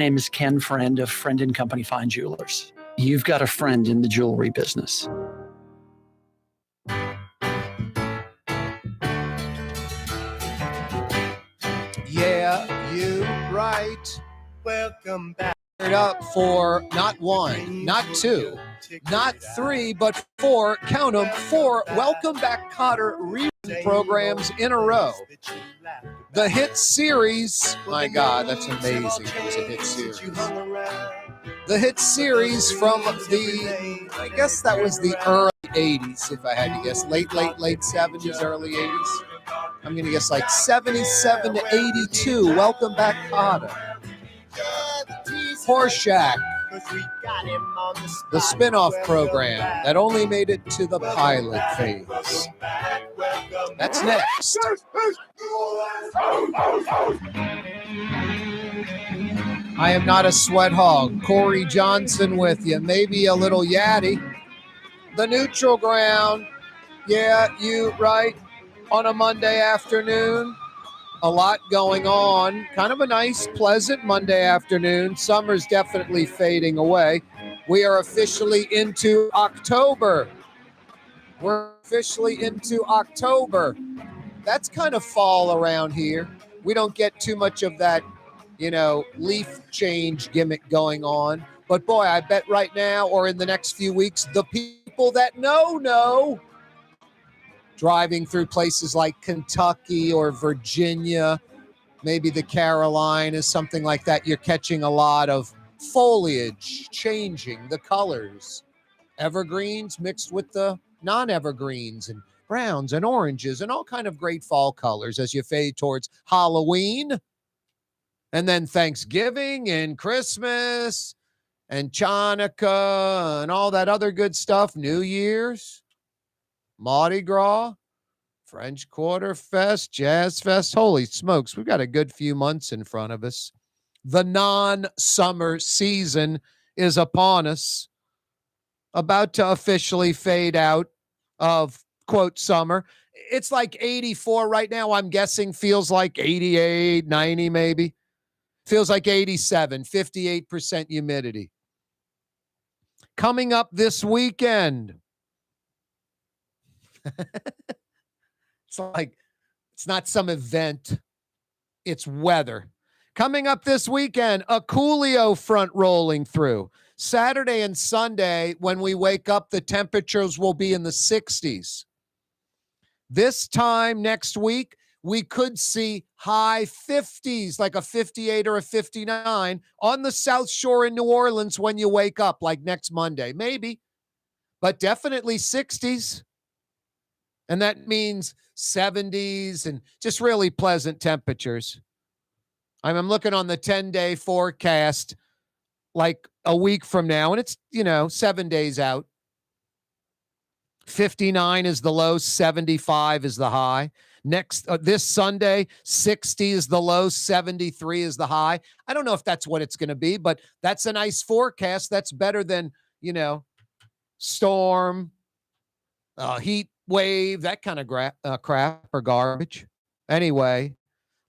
name is Ken Friend of Friend and Company Fine Jewelers. You've got a friend in the jewelry business. Yeah, you right. Welcome back. Up for not one, not two, not three, but four, count them, four Welcome Back Kotter reunion programs in a row. The hit series, my God, that's amazing. It was a hit series. The hit series from I guess that was the early 80s, if I had to guess. Late 70s, early 80s. I'm going to guess like 77 to 82. Welcome Back Kotter. Horseshack, the spin-off program that only made it to the pilot phase. That's next. I am not a sweat hog. Corey Johnson with you. Maybe a little yaddy. The neutral ground. Yeah, you right. On a Monday afternoon. A lot going on. Kind of a nice, pleasant Monday afternoon. Summer's definitely fading away. We are officially into October. We're officially into October. That's kind of fall around here. We don't get too much of that, leaf change gimmick going on. But boy, I bet right now or in the next few weeks, the people that know, driving through places like Kentucky or Virginia, maybe the Carolinas, something like that, you're catching a lot of foliage changing, the colors. Evergreens mixed with the non-evergreens and browns and oranges and all kind of great fall colors as you fade towards Halloween and then Thanksgiving and Christmas and Chanukah and all that other good stuff, New Year's. Mardi Gras, French Quarter Fest, Jazz Fest. Holy smokes, we've got a good few months in front of us. The non-summer season is upon us, about to officially fade out of, quote, summer. It's like 84 right now. I'm guessing feels like 88, 90 maybe. Feels like 87, 58% humidity. Coming up this weekend. It's not some event. It's weather. Coming up this weekend, a Coolio front rolling through. Saturday and Sunday, when we wake up, the temperatures will be in the 60s. This time next week, we could see high 50s, like a 58 or a 59 on the South Shore in New Orleans when you wake up, like next Monday. Maybe, but definitely 60s. And that means 70s and just really pleasant temperatures. I'm looking on the 10-day forecast like a week from now, and it's, 7 days out. 59 is the low, 75 is the high. This Sunday, 60 is the low, 73 is the high. I don't know if that's what it's going to be, but that's a nice forecast. That's better than, storm, heat wave, that kind of crap or garbage. Anyway,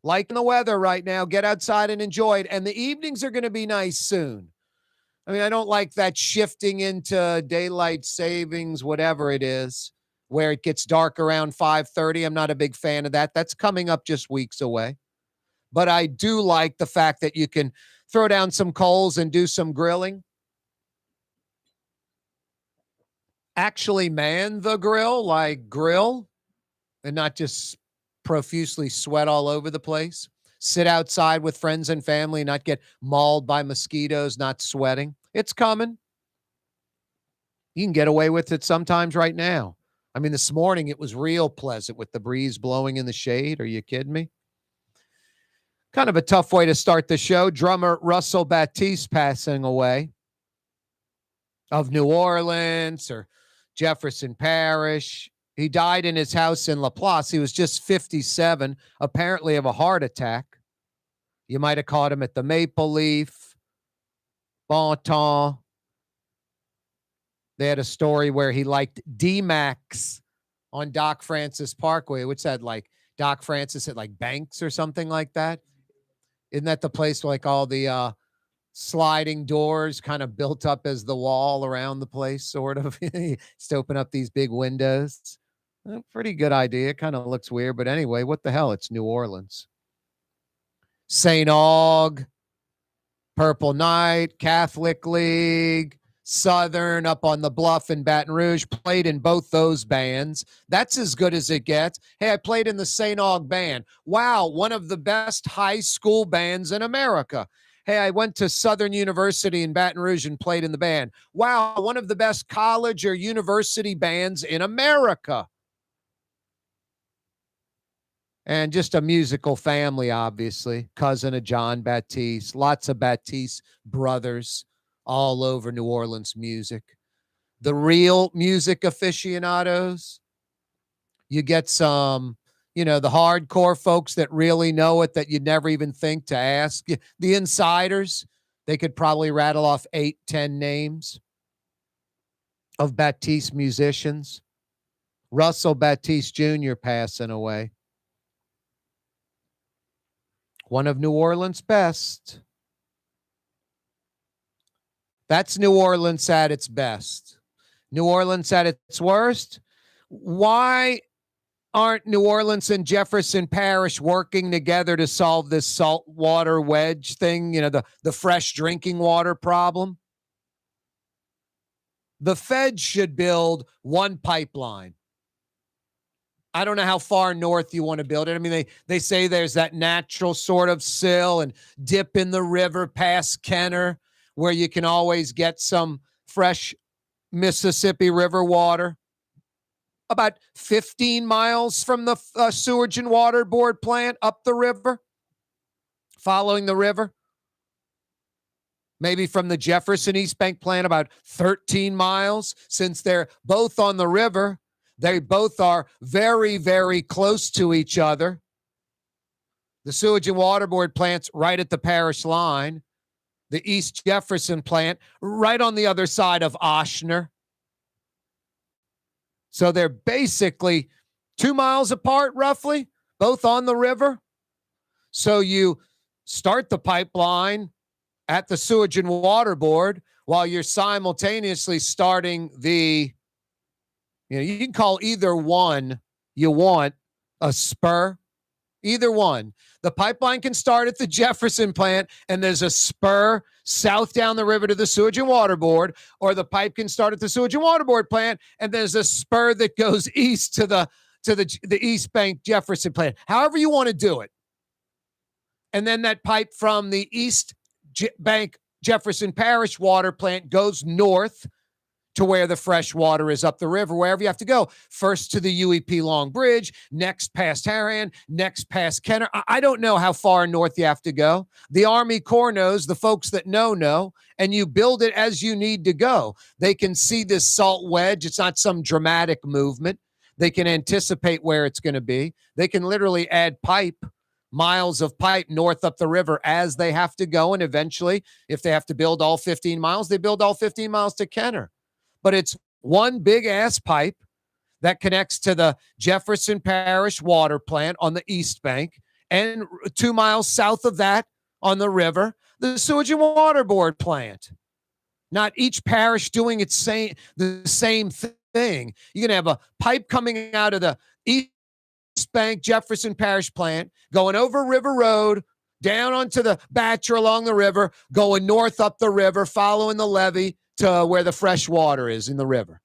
liking the weather right now. Get outside and enjoy it. And the evenings are going to be nice soon. I mean, I don't like that shifting into daylight savings, whatever it is, where it gets dark around 5:30. I'm not a big fan of that. That's coming up just weeks away. But I do like the fact that you can throw down some coals and do some grilling. Actually man the grill, like grill, and not just profusely sweat all over the place. Sit outside with friends and family, not get mauled by mosquitoes, not sweating. It's coming. You can get away with it sometimes right now. I mean, this morning it was real pleasant with the breeze blowing in the shade. Are you kidding me? Kind of a tough way to start the show. Drummer Russell Batiste passing away of New Orleans or Jefferson Parish. He died in his house in Laplace. He was just 57, apparently of a heart attack. You might have caught him at the Maple Leaf, Bon Temps. They had a story where he liked D-Max on Doc Francis Parkway, which said like Doc Francis at like Banks or something like that. Isn't that the place where like all the sliding doors kind of built up as the wall around the place, sort of. Just open up these big windows. Pretty good idea. Kind of looks weird, but anyway, what the hell? It's New Orleans. St. Aug, Purple Knight, Catholic League, Southern up on the Bluff in Baton Rouge. Played in both those bands. That's as good as it gets. Hey, I played in the St. Aug band. Wow, one of the best high school bands in America. Hey, I went to Southern University in Baton Rouge and played in the band. Wow, one of the best college or university bands in America. And just a musical family, obviously. Cousin of John Batiste. Lots of Batiste brothers all over New Orleans music. The real music aficionados, you get some, the hardcore folks that really know it that you'd never even think to ask. The insiders, they could probably rattle off 8, 10 names of Batiste musicians. Russell Batiste Jr. passing away. One of New Orleans' best. That's New Orleans at its best. New Orleans at its worst. Why aren't New Orleans and Jefferson Parish working together to solve this saltwater wedge thing, the fresh drinking water problem? The feds should build one pipeline. I don't know how far north you want to build it. I mean, they say there's that natural sort of sill and dip in the river past Kenner where you can always get some fresh Mississippi River water. About 15 miles from the Sewage and Water Board plant up the river, following the river. Maybe from the Jefferson East Bank plant, about 13 miles. Since they're both on the river, they both are very, very close to each other. The Sewage and Water Board plant's right at the parish line. The East Jefferson plant right on the other side of Oshner. So they're basically 2 miles apart, roughly, both on the river. So you start the pipeline at the Sewage and Water Board while you're simultaneously starting the, you can call either one you want a spur, either one. The pipeline can start at the Jefferson plant and there's a spur south down the river to the Sewage and Water Board, or the pipe can start at the Sewage and Water Board plant and there's a spur that goes east to the East Bank Jefferson plant. However you want to do it. And then that pipe from the East Bank Jefferson Parish water plant goes north to where the fresh water is up the river, wherever you have to go. First to the UEP Long Bridge, next past Harahan, next past Kenner. I don't know how far north you have to go. The Army Corps knows, the folks that know, and you build it as you need to go. They can see this salt wedge. It's not some dramatic movement. They can anticipate where it's going to be. They can literally add miles of pipe north up the river as they have to go. And eventually, if they have to build all 15 miles, they build all 15 miles to Kenner. But it's one big ass pipe that connects to the Jefferson Parish water plant on the East Bank, and 2 miles south of that on the river, the Sewage and Water Board plant. Not each parish doing the same thing. You're going to have a pipe coming out of the East Bank Jefferson Parish plant, going over River Road, down onto the Batcher along the river, going north up the river, following the levee to where the fresh water is in the river.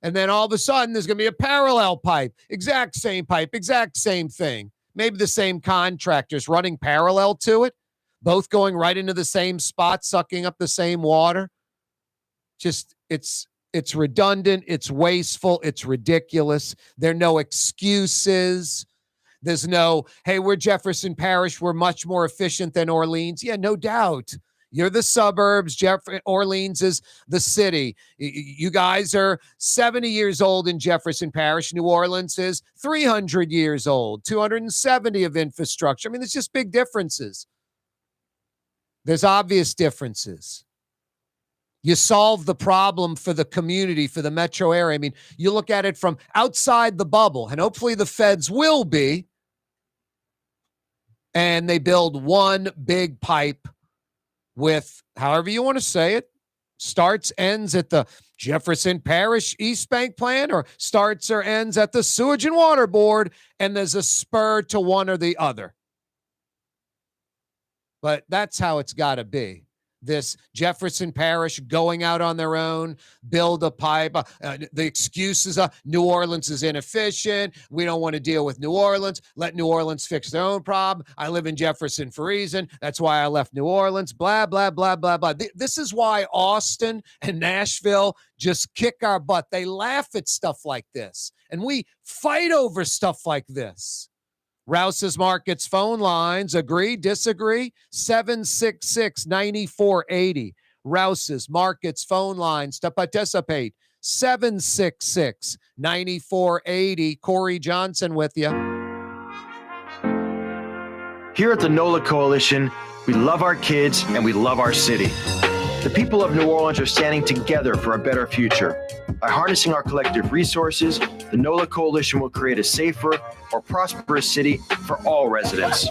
And then all of a sudden, there's going to be a parallel pipe, exact same pipe, exact same thing. Maybe the same contractors running parallel to it, both going right into the same spot, sucking up the same water. Just, it's redundant, it's wasteful, it's ridiculous. There are no excuses. There's no, hey, we're Jefferson Parish, we're much more efficient than Orleans. Yeah, no doubt. You're the suburbs. Orleans is the city. You guys are 70 years old in Jefferson Parish. New Orleans is 300 years old, 270 of infrastructure. I mean, there's just big differences. There's obvious differences. You solve the problem for the community, for the metro area. I mean, you look at it from outside the bubble, and hopefully the feds will be, and they build one big pipe with, however you want to say it, starts, ends at the Jefferson Parish East Bank plant, or starts or ends at the Sewage and Water Board, and there's a spur to one or the other. But that's how it's got to be. This Jefferson Parish going out on their own, build a pipe. The excuses are New Orleans is inefficient. We don't want to deal with New Orleans. Let New Orleans fix their own problem. I live in Jefferson for a reason. That's why I left New Orleans. Blah, blah, blah, blah, blah. This is why Austin and Nashville just kick our butt. They laugh at stuff like this, and we fight over stuff like this. Rouse's Markets phone lines, agree, disagree, 766-9480. Rouse's Markets phone lines to participate, 766-9480. Corey Johnson with you. Here at the NOLA Coalition, we love our kids and we love our city. The people of New Orleans are standing together for a better future. By harnessing our collective resources, the NOLA Coalition will create a safer, more prosperous city for all residents.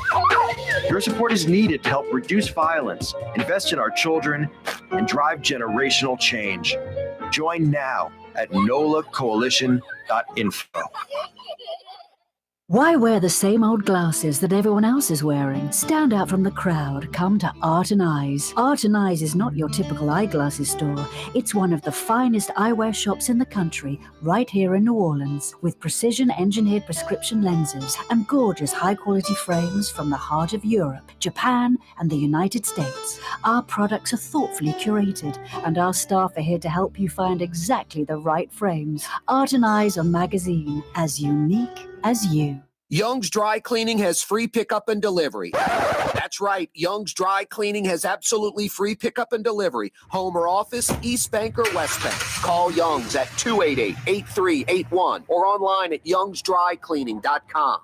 Your support is needed to help reduce violence, invest in our children, and drive generational change. Join now at nolacoalition.info. Why wear the same old glasses that everyone else is wearing? Stand out from the crowd. Come to Art and Eyes. Art and Eyes is not your typical eyeglasses store. It's one of the finest eyewear shops in the country, right here in New Orleans, with precision-engineered prescription lenses and gorgeous high-quality frames from the heart of Europe, Japan, and the United States. Our products are thoughtfully curated, and our staff are here to help you find exactly the right frames. Art and Eyes, a magazine as unique as you. Young's Dry Cleaning has free pickup and delivery. That's right. Young's Dry Cleaning has absolutely free pickup and delivery. Home or office, East Bank or West Bank. Call Young's at 288-8381 or online at youngsdrycleaning.com.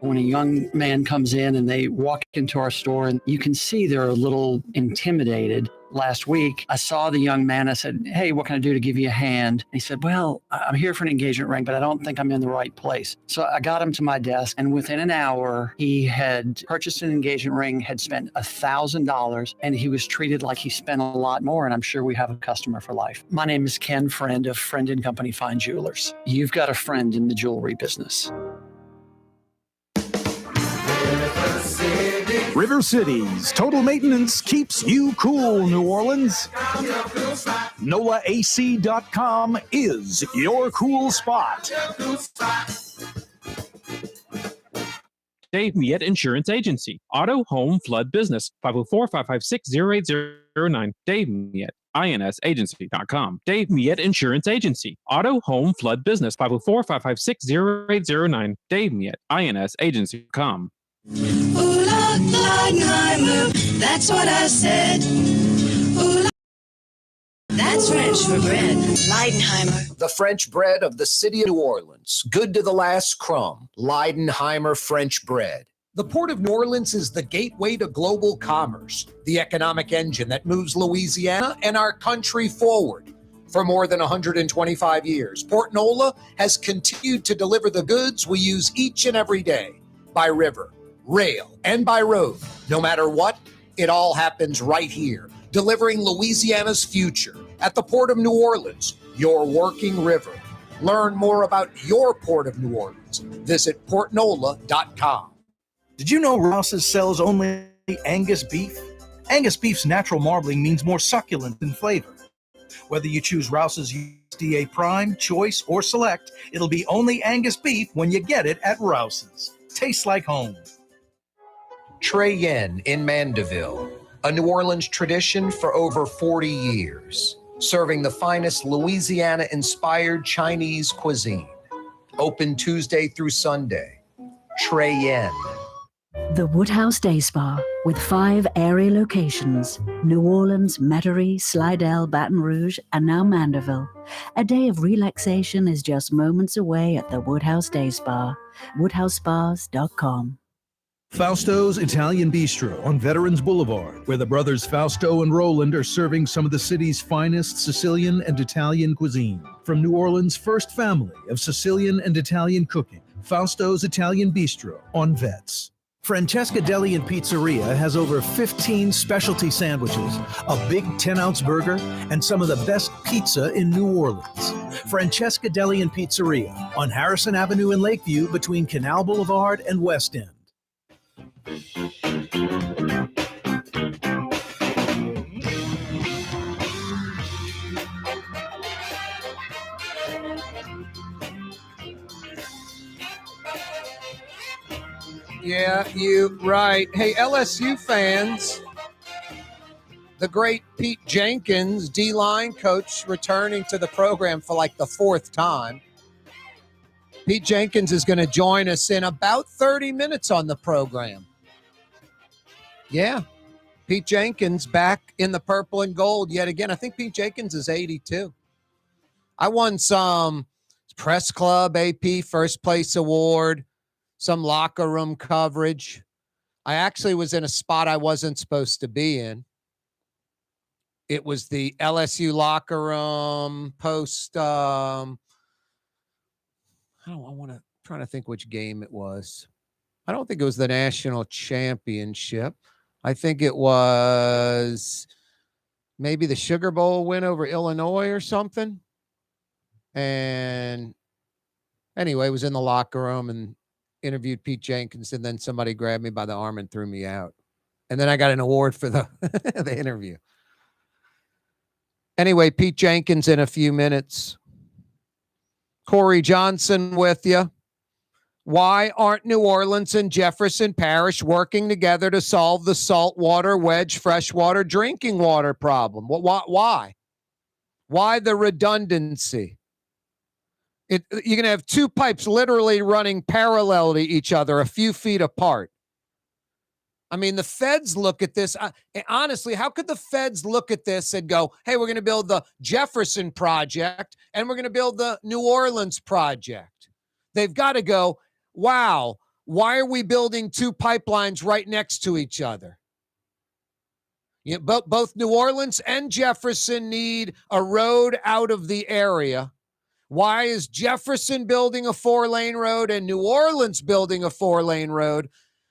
When a young man comes in and they walk into our store, and you can see they're a little intimidated. Last week, I saw the young man. I said, "Hey, what can I do to give you a hand?" And he said, "Well, I'm here for an engagement ring, but I don't think I'm in the right place." So I got him to my desk, and within an hour, he had purchased an engagement ring, had spent $1,000, and he was treated like he spent a lot more, and I'm sure we have a customer for life. My name is Ken Friend of Friend & Company Fine Jewelers. You've got a friend in the jewelry business. River City's total maintenance keeps you cool, New Orleans. NOLAAC.com is your cool spot. Dave Miette Insurance Agency. Auto, home, flood, business. 504-556-0809. Dave Miette. INSagency.com. Dave Miette Insurance Agency. Auto, home, flood, business. 504-556-0809. Dave Miette. INSagency.com. Ooh, Leidenheimer, that's what I said. Ooh, that's French for bread. Leidenheimer. The French bread of the city of New Orleans. Good to the last crumb. Leidenheimer French bread. The Port of New Orleans is the gateway to global commerce, the economic engine that moves Louisiana and our country forward. For more than 125 years, Port NOLA has continued to deliver the goods we use each and every day by river, rail, and by road. No matter what, it all happens right here, delivering Louisiana's future at the Port of New Orleans, your working river. Learn more about your Port of New Orleans. Visit portnola.com. Did you know Rouse's sells only Angus beef? Angus beef's natural marbling means more succulent in flavor. Whether you choose Rouse's USDA Prime, Choice, or Select, it'll be only Angus beef when you get it at Rouse's. Tastes like home. Trey Yen in Mandeville, a New Orleans tradition for over 40 years, serving the finest Louisiana-inspired Chinese cuisine. Open Tuesday through Sunday. Trey Yen. The Woodhouse Day Spa, with 5 area locations: New Orleans, Metairie, Slidell, Baton Rouge, and now Mandeville. A day of relaxation is just moments away at the Woodhouse Day Spa. WoodhouseSpas.com. Fausto's Italian Bistro on Veterans Boulevard, where the brothers Fausto and Roland are serving some of the city's finest Sicilian and Italian cuisine. From New Orleans' first family of Sicilian and Italian cooking, Fausto's Italian Bistro on Vets. Francesca Deli and Pizzeria has over 15 specialty sandwiches, a big 10-ounce burger, and some of the best pizza in New Orleans. Francesca Deli and Pizzeria on Harrison Avenue in Lakeview between Canal Boulevard and West End. Yeah, you right. Hey, LSU fans, the great Pete Jenkins, D-line coach, returning to the program for like the fourth time. Pete Jenkins is going to join us in about 30 minutes on the program. Yeah, Pete Jenkins back in the purple and gold yet again. I think Pete Jenkins is 82. I won some press club AP first place award, some locker room coverage. I actually was in a spot I wasn't supposed to be in. It was the LSU locker room post. Trying to think which game it was. I don't think it was the national championship. I think it was maybe the Sugar Bowl win over Illinois or something. And anyway, I was in the locker room and interviewed Pete Jenkins, and then somebody grabbed me by the arm and threw me out. And then I got an award for the the interview. Anyway, Pete Jenkins in a few minutes. Corey Johnson with you. Why aren't New Orleans and Jefferson Parish working together to solve the saltwater wedge freshwater drinking water problem? Why? Why the redundancy? You're going to have two pipes literally running parallel to each other, a few feet apart. I mean, the feds look at this. Honestly, how could the feds look at this and go, hey, we're going to build the Jefferson project and we're going to build the New Orleans project? They've got to go, wow, why are we building two pipelines right next to each other? You know, both New Orleans and Jefferson need a road out of the area. Why is Jefferson building a 4-lane road and New Orleans building a 4-lane road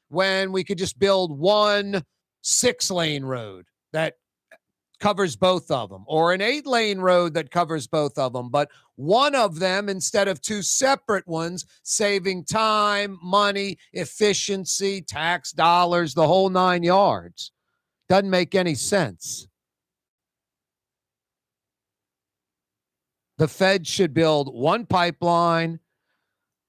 when we could just build one 6-lane road that covers both of them, or an 8-lane road that covers both of them, but one of them instead of two separate ones, saving time, money, efficiency, tax dollars, the whole 9 yards? Doesn't make any sense. The Fed should build one pipeline,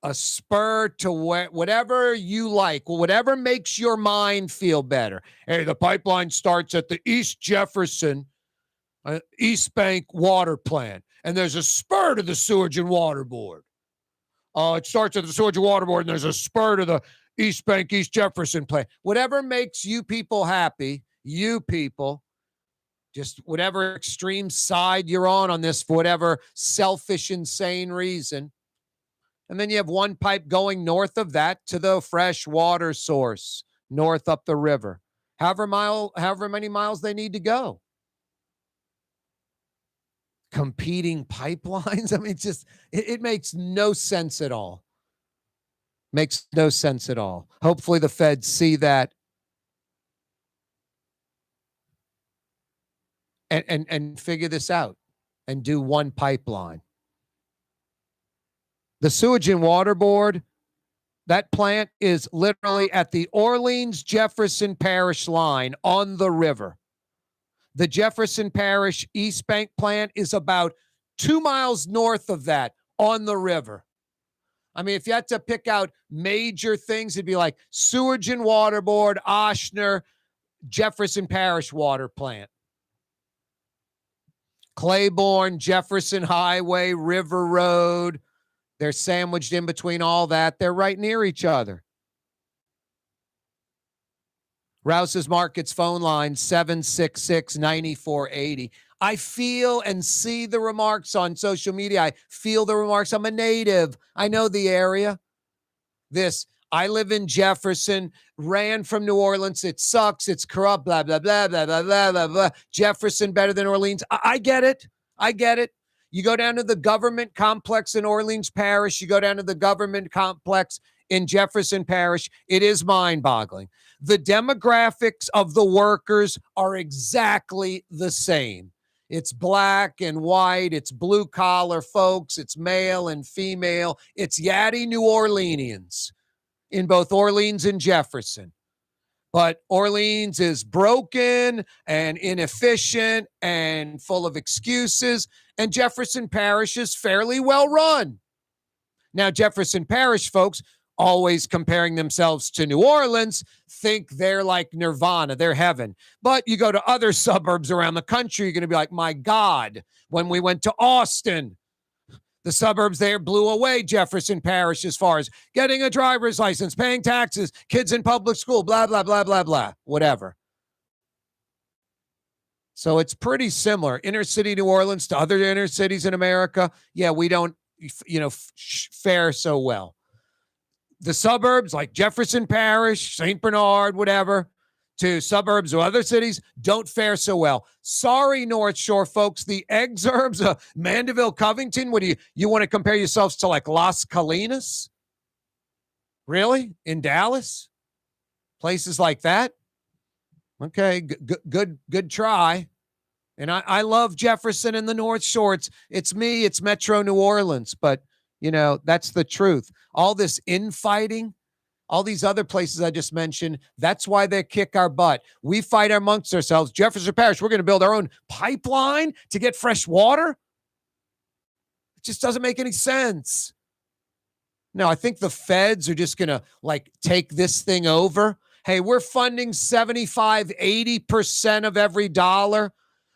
a spur to whatever you like, whatever makes your mind feel better. Hey, the pipeline starts at the East Jefferson, East Bank water plant, and there's a spur to the Sewage and Water Board. It starts at the Sewage and Water Board, and there's a spur to the East Bank, East Jefferson plant. Whatever makes you people happy, you people, just whatever extreme side you're on this for whatever selfish, insane reason. And then you have one pipe going north of that to the fresh water source, north up the river. However many miles they need to go. Competing pipelines. I mean, it makes no sense at all. Makes no sense at all. Hopefully the feds see that and figure this out and do one pipeline. The Sewage and Water Board, that plant is literally at the Orleans-Jefferson Parish line on the river. The Jefferson Parish East Bank plant is about 2 miles north of that on the river. I mean, if you had to pick out major things, it'd be like Sewage and Water Board, Oshner, Jefferson Parish water plant. Claiborne, Jefferson Highway, River Road. They're sandwiched in between all that. They're right near each other. Rouse's Markets phone line, 766-9480. I feel and see the remarks on social media. I feel the remarks. I'm a native. I know the area. I live in Jefferson, ran from New Orleans. It sucks. It's corrupt, blah, blah, blah, blah, blah, blah, blah, blah. Jefferson better than Orleans. I get it. I get it. You go down to the government complex in Orleans Parish. You go down to the government complex in Jefferson Parish, it is mind-boggling. The demographics of the workers are exactly the same. It's black and white. It's blue-collar folks. It's male and female. It's yatty New Orleanians in both Orleans and Jefferson. But Orleans is broken and inefficient and full of excuses, and Jefferson Parish is fairly well run. Now, Jefferson Parish folks, always comparing themselves to New Orleans, think they're like nirvana, they're heaven. But you go to other suburbs around the country, you're going to be like, my God, when we went to Austin, the suburbs there blew away Jefferson Parish as far as getting a driver's license, paying taxes, kids in public school, blah, blah, blah, blah, blah, whatever. So it's pretty similar. Inner city New Orleans to other inner cities in America, yeah, we don't, fare so well. The suburbs like Jefferson Parish, St. Bernard, whatever, to suburbs or other cities don't fare so well. Sorry, North Shore folks. The exurbs of Mandeville, Covington, what do you want to compare yourselves to like Las Colinas? Really? In Dallas? Places like that? Okay, good try. And I love Jefferson and the North Shore. It's me, it's Metro New Orleans, but that's the truth. All this infighting, all these other places I just mentioned, that's why they kick our butt. We fight amongst ourselves. Jefferson Parish, we're going to build our own pipeline to get fresh water? It just doesn't make any sense. No, I think the feds are just going to take this thing over. Hey, we're funding 75, 80% of every dollar.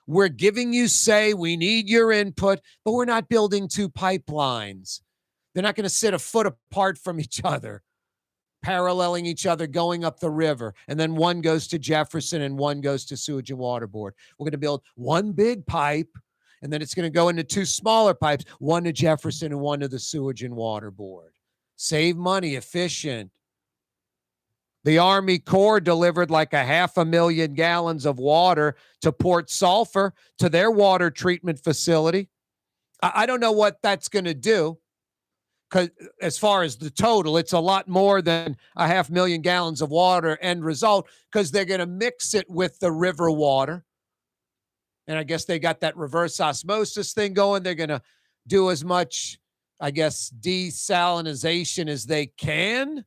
We're giving you say, we need your input, but we're not building two pipelines. They're not going to sit a foot apart from each other, paralleling each other, going up the river. And then one goes to Jefferson and one goes to Sewage and Water Board. We're going to build one big pipe, and then it's going to go into two smaller pipes, one to Jefferson and one to the Sewage and Water Board. Save money, efficient. The Army Corps delivered like 500,000 gallons of water to Port Sulphur, to their water treatment facility. I don't know what that's going to do, because as far as the total, it's a lot more than 500,000 gallons of water end result, because they're going to mix it with the river water. And I guess they got that reverse osmosis thing going. They're going to do as much, I guess, desalinization as they can.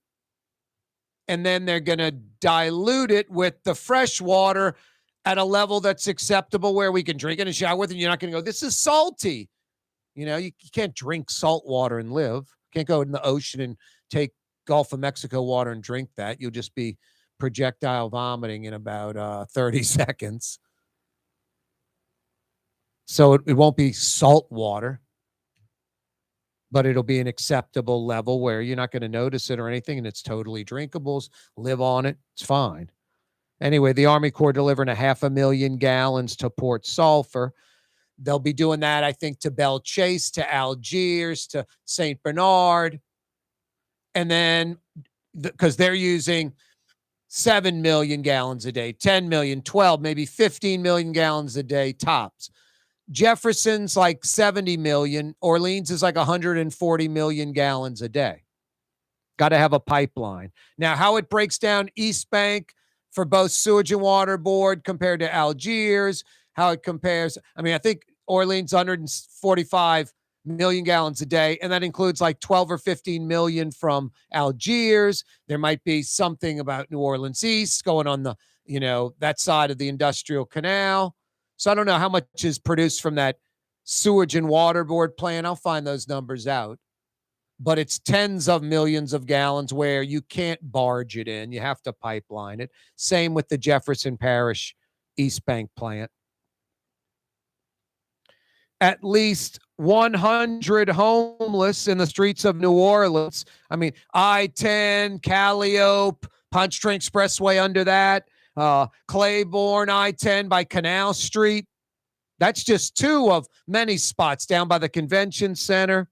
And then they're going to dilute it with the fresh water at a level that's acceptable where we can drink it and shower with it. And you're not going to go, this is salty. You can't drink salt water and live. Can't go in the ocean and take Gulf of Mexico water and drink that. You'll just be projectile vomiting in about 30 seconds. So it won't be salt water, but it'll be an acceptable level where you're not going to notice it or anything, and it's totally drinkable. Live on it. It's fine. Anyway, the Army Corps delivering 500,000 gallons to Port Sulphur. They'll be doing that, I think, to Belle Chase, to Algiers, to St. Bernard. And then, because they're using 7 million gallons a day, 10 million, 12, maybe 15 million gallons a day tops. Jefferson's like 70 million. Orleans is like 140 million gallons a day. Got to have a pipeline. Now, how it breaks down East Bank for both Sewage and Water Board compared to Algiers, how it compares. I think Orleans 145 million gallons a day, and that includes like 12 or 15 million from Algiers. There might be something about New Orleans East going on the, that side of the Industrial Canal. So I don't know how much is produced from that Sewage and Water Board plant. I'll find those numbers out. But it's tens of millions of gallons where you can't barge it in. You have to pipeline it. Same with the Jefferson Parish East Bank plant. At least 100 homeless in the streets of New Orleans. I-10, Calliope, Pontchartrain Expressway under that. Claiborne, I-10 by Canal Street. That's just two of many spots down by the convention center.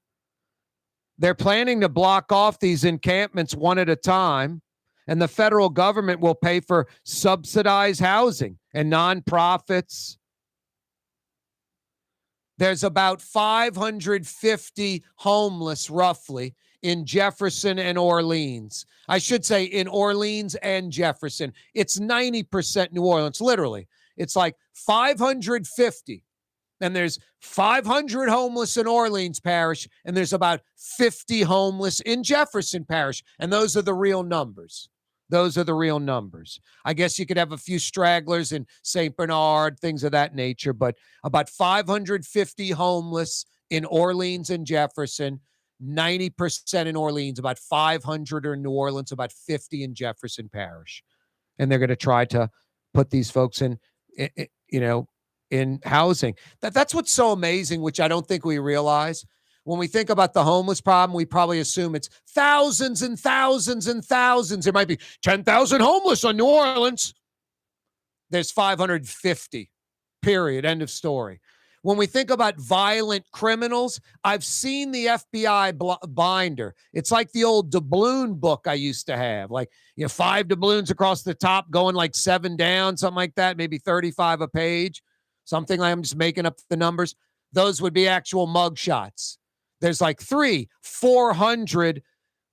They're planning to block off these encampments one at a time, and the federal government will pay for subsidized housing and nonprofits. There's about 550 homeless, roughly, in Jefferson and Orleans. I should say in Orleans and Jefferson. It's 90% New Orleans, literally. It's like 550. And there's 500 homeless in Orleans Parish, and there's about 50 homeless in Jefferson Parish. And those are the real numbers. Those are the real numbers. I guess you could have a few stragglers in St. Bernard, things of that nature, but about 550 homeless in Orleans and Jefferson, 90% in Orleans, about 500 are in New Orleans, about 50 in Jefferson Parish. And they're going to try to put these folks in housing. That's what's so amazing, which I don't think we realize. When we think about the homeless problem, we probably assume it's thousands and thousands and thousands. There might be 10,000 homeless on New Orleans. There's 550, period, end of story. When we think about violent criminals, I've seen the FBI binder. It's like the old doubloon book I used to have, like 5 doubloons across the top going like 7 down, something like that, maybe 35 a page, something like I'm just making up the numbers. Those would be actual mugshots. There's like 400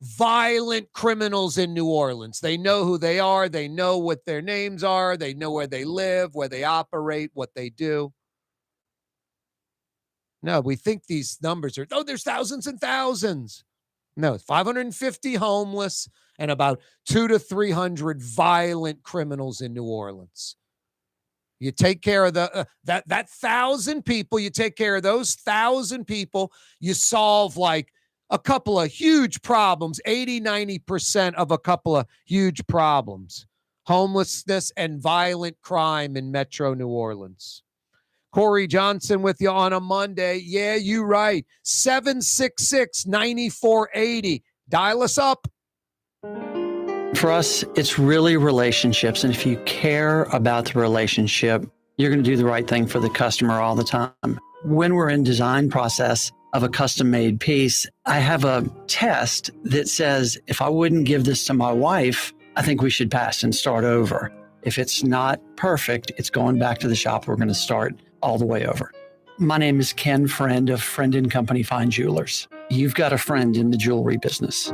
violent criminals in New Orleans. They know who they are. They know what their names are. They know where they live, where they operate, what they do. No, we think these numbers are, there's thousands and thousands. No, it's 550 homeless and about 200 to 300 violent criminals in New Orleans. You take care of that 1,000 people, you take care of those 1,000 people, you solve like a couple of huge problems, 80, 90% of a couple of huge problems. Homelessness and violent crime in Metro New Orleans. Corey Johnson with you on a Monday. Yeah, you right. 766-9480. Dial us up. For us, it's really relationships. And if you care about the relationship, you're going to do the right thing for the customer all the time. When we're in design process of a custom-made piece, I have a test that says, if I wouldn't give this to my wife, I think we should pass and start over. If it's not perfect, it's going back to the shop. We're going to start all the way over. My name is Ken Friend of Friend & Company Fine Jewelers. You've got a friend in the jewelry business.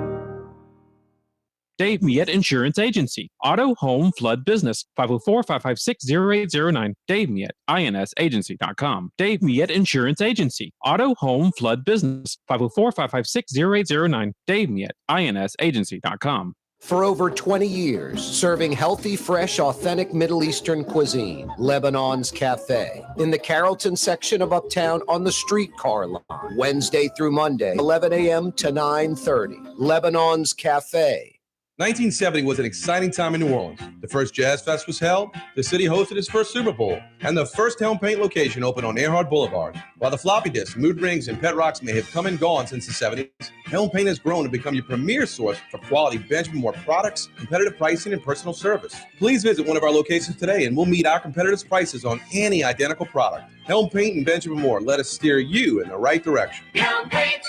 Dave Miette Insurance Agency. Auto, home, flood, business. 504-556-0809. Dave Miette, insagency.com. Dave Miette Insurance Agency. Auto, home, flood, business. 504-556-0809. Dave Miette, insagency.com. For over 20 years, serving healthy, fresh, authentic Middle Eastern cuisine, Lebanon's Cafe. In the Carrollton section of Uptown on the streetcar line, Wednesday through Monday, 11 a.m. to 9:30. Lebanon's Cafe. 1970 was an exciting time in New Orleans. The first Jazz Fest was held, the city hosted its first Super Bowl, and the first Helm Paint location opened on Earhart Boulevard. While the floppy disks, mood rings, and pet rocks may have come and gone since the 70s, Helm Paint has grown to become your premier source for quality Benjamin Moore products, competitive pricing, and personal service. Please visit one of our locations today and we'll meet our competitors' prices on any identical product. Helm Paint and Benjamin Moore, let us steer you in the right direction. Helm Paint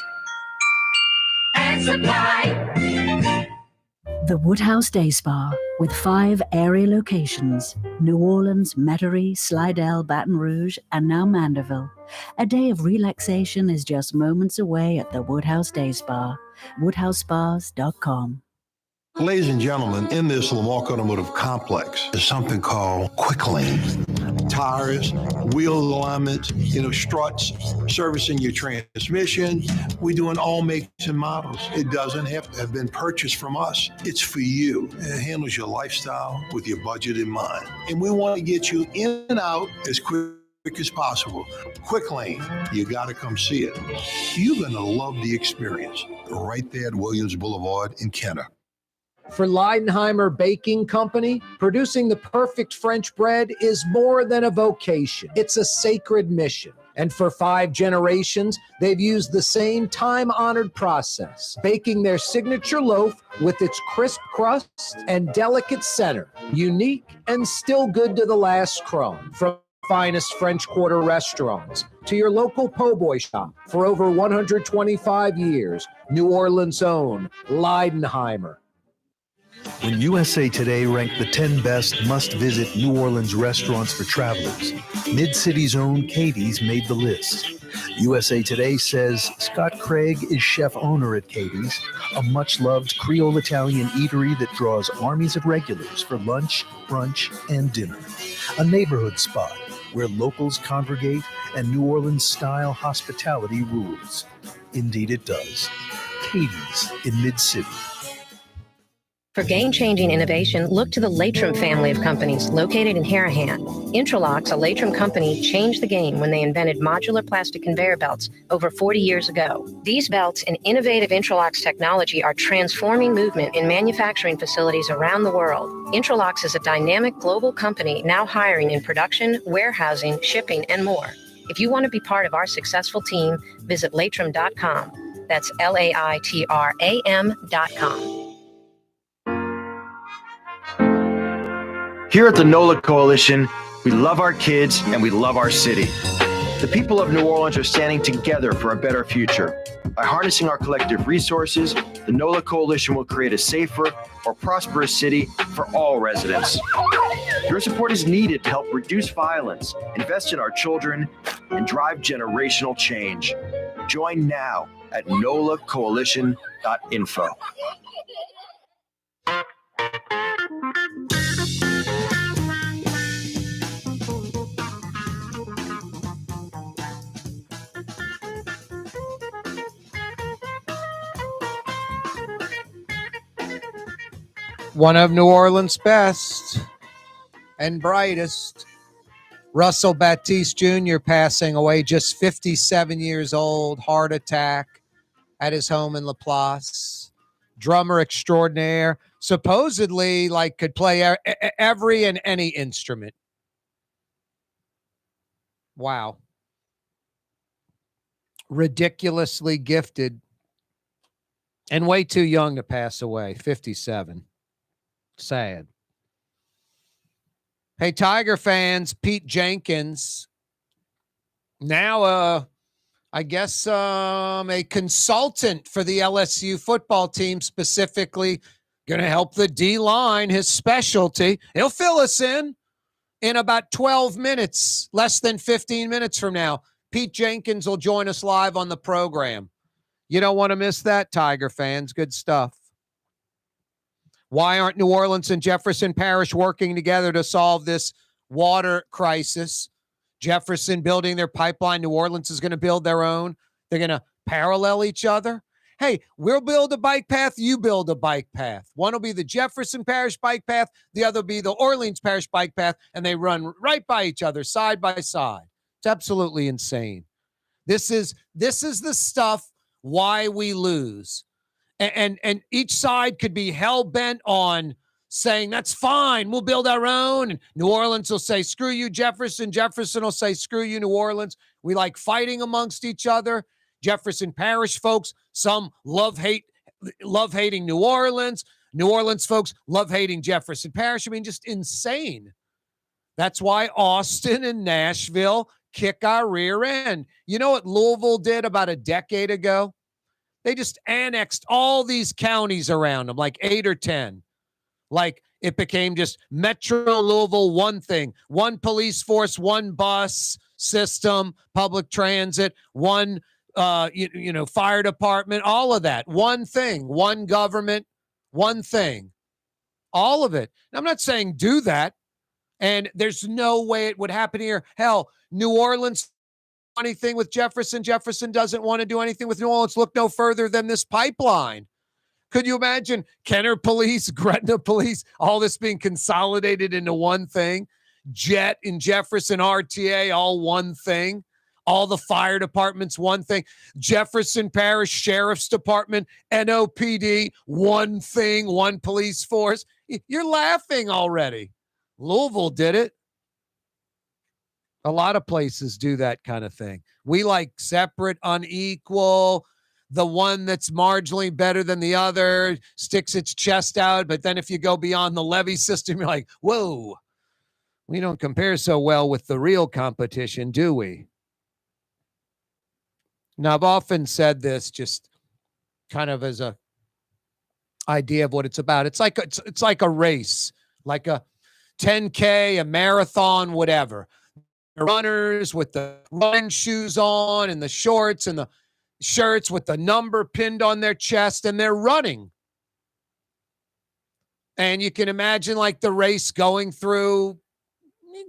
and Supply. The Woodhouse Day Spa, with 5 area locations, New Orleans, Metairie, Slidell, Baton Rouge, and now Mandeville. A day of relaxation is just moments away at the Woodhouse Day Spa, woodhousespas.com. Ladies and gentlemen, in this Lamarck Automotive Complex is something called Quick Lane. Tires, wheel alignments, struts, servicing your transmission. We're doing all makes and models. It doesn't have to have been purchased from us. It's for you. It handles your lifestyle with your budget in mind. And we want to get you in and out as quick as possible. Quick Lane, you got to come see it. You're going to love the experience right there at Williams Boulevard in Kenner. For Leidenheimer Baking Company, producing the perfect French bread is more than a vocation. It's a sacred mission. And for 5 generations, they've used the same time-honored process, baking their signature loaf with its crisp crust and delicate center, unique and still good to the last crumb. From finest French Quarter restaurants to your local po' boy shop, for over 125 years, New Orleans' own Leidenheimer. When USA Today ranked the 10 best must-visit New Orleans restaurants for travelers, Mid-City's own Katie's made the list. USA Today says Scott Craig is chef owner at Katie's, a much-loved Creole Italian eatery that draws armies of regulars for lunch, brunch, and dinner. A neighborhood spot where locals congregate and New Orleans-style hospitality rules. Indeed it does. Katie's in Mid-City. For game-changing innovation, look to the Latrim family of companies located in Harahan. Intralocks, a Latrim company, changed the game when they invented modular plastic conveyor belts over 40 years ago. These belts and innovative Intralocks technology are transforming movement in manufacturing facilities around the world. Intralocks is a dynamic global company now hiring in production, warehousing, shipping, and more. If you want to be part of our successful team, visit latrim.com. That's LAITRAM.com. Here at the NOLA Coalition, we love our kids and we love our city. The people of New Orleans are standing together for a better future. By harnessing our collective resources, the NOLA Coalition will create a safer, more prosperous city for all residents. Your support is needed to help reduce violence, invest in our children, and drive generational change. Join now at nolacoalition.info. One of New Orleans' best and brightest, Russell Batiste Jr. passing away, just 57 years old, heart attack at his home in Laplace. Drummer extraordinaire, supposedly could play every and any instrument. Wow. Ridiculously gifted and way too young to pass away, 57. Sad. Hey, Tiger fans, Pete Jenkins, now I guess a consultant for the LSU football team, specifically going to help the D-line, his specialty. He'll fill us in about 12 minutes, less than 15 minutes from now. Pete Jenkins will join us live on the program. You don't want to miss that, Tiger fans. Good stuff. Why aren't New Orleans and Jefferson Parish working together to solve this water crisis? Jefferson building their pipeline. New Orleans is going to build their own. They're going to parallel each other. Hey, we'll build a bike path. You build a bike path. One will be the Jefferson Parish bike path. The other will be the Orleans Parish bike path. And they run right by each other, side by side. It's absolutely insane. This is the stuff why we lose. And each side could be hell-bent on saying, that's fine, we'll build our own. And New Orleans will say, screw you, Jefferson. Jefferson will say, screw you, New Orleans. We like fighting amongst each other. Jefferson Parish folks, some love hating New Orleans. New Orleans folks love hating Jefferson Parish. I mean, just insane. That's why Austin and Nashville kick our rear end. You know what Louisville did about a decade ago? They just annexed all these counties around them, like 8 or 10. Like it became just Metro Louisville, one thing, one police force, one bus system, public transit, one, fire department, all of that. One thing, one government, one thing, all of it. Now, I'm not saying do that. And there's no way it would happen here. Hell, New Orleans anything with Jefferson. Jefferson doesn't want to do anything with New Orleans. Look no further than this pipeline. Could you imagine Kenner Police, Gretna Police, all this being consolidated into one thing? Jet and Jefferson RTA, all one thing. All the fire departments, one thing. Jefferson Parish Sheriff's Department, NOPD, one thing, one police force. You're laughing already. Louisville did it. A lot of places do that kind of thing. We like separate, unequal, the one that's marginally better than the other, sticks its chest out. But then if you go beyond the levee system, you're like, whoa, we don't compare so well with the real competition, do we? Now, I've often said this just kind of as a idea of what it's about. It's like a race, like a 10K, a marathon, whatever. runners with the running shoes on and the shorts and the shirts with the number pinned on their chest, and they're running. And you can imagine like the race going through,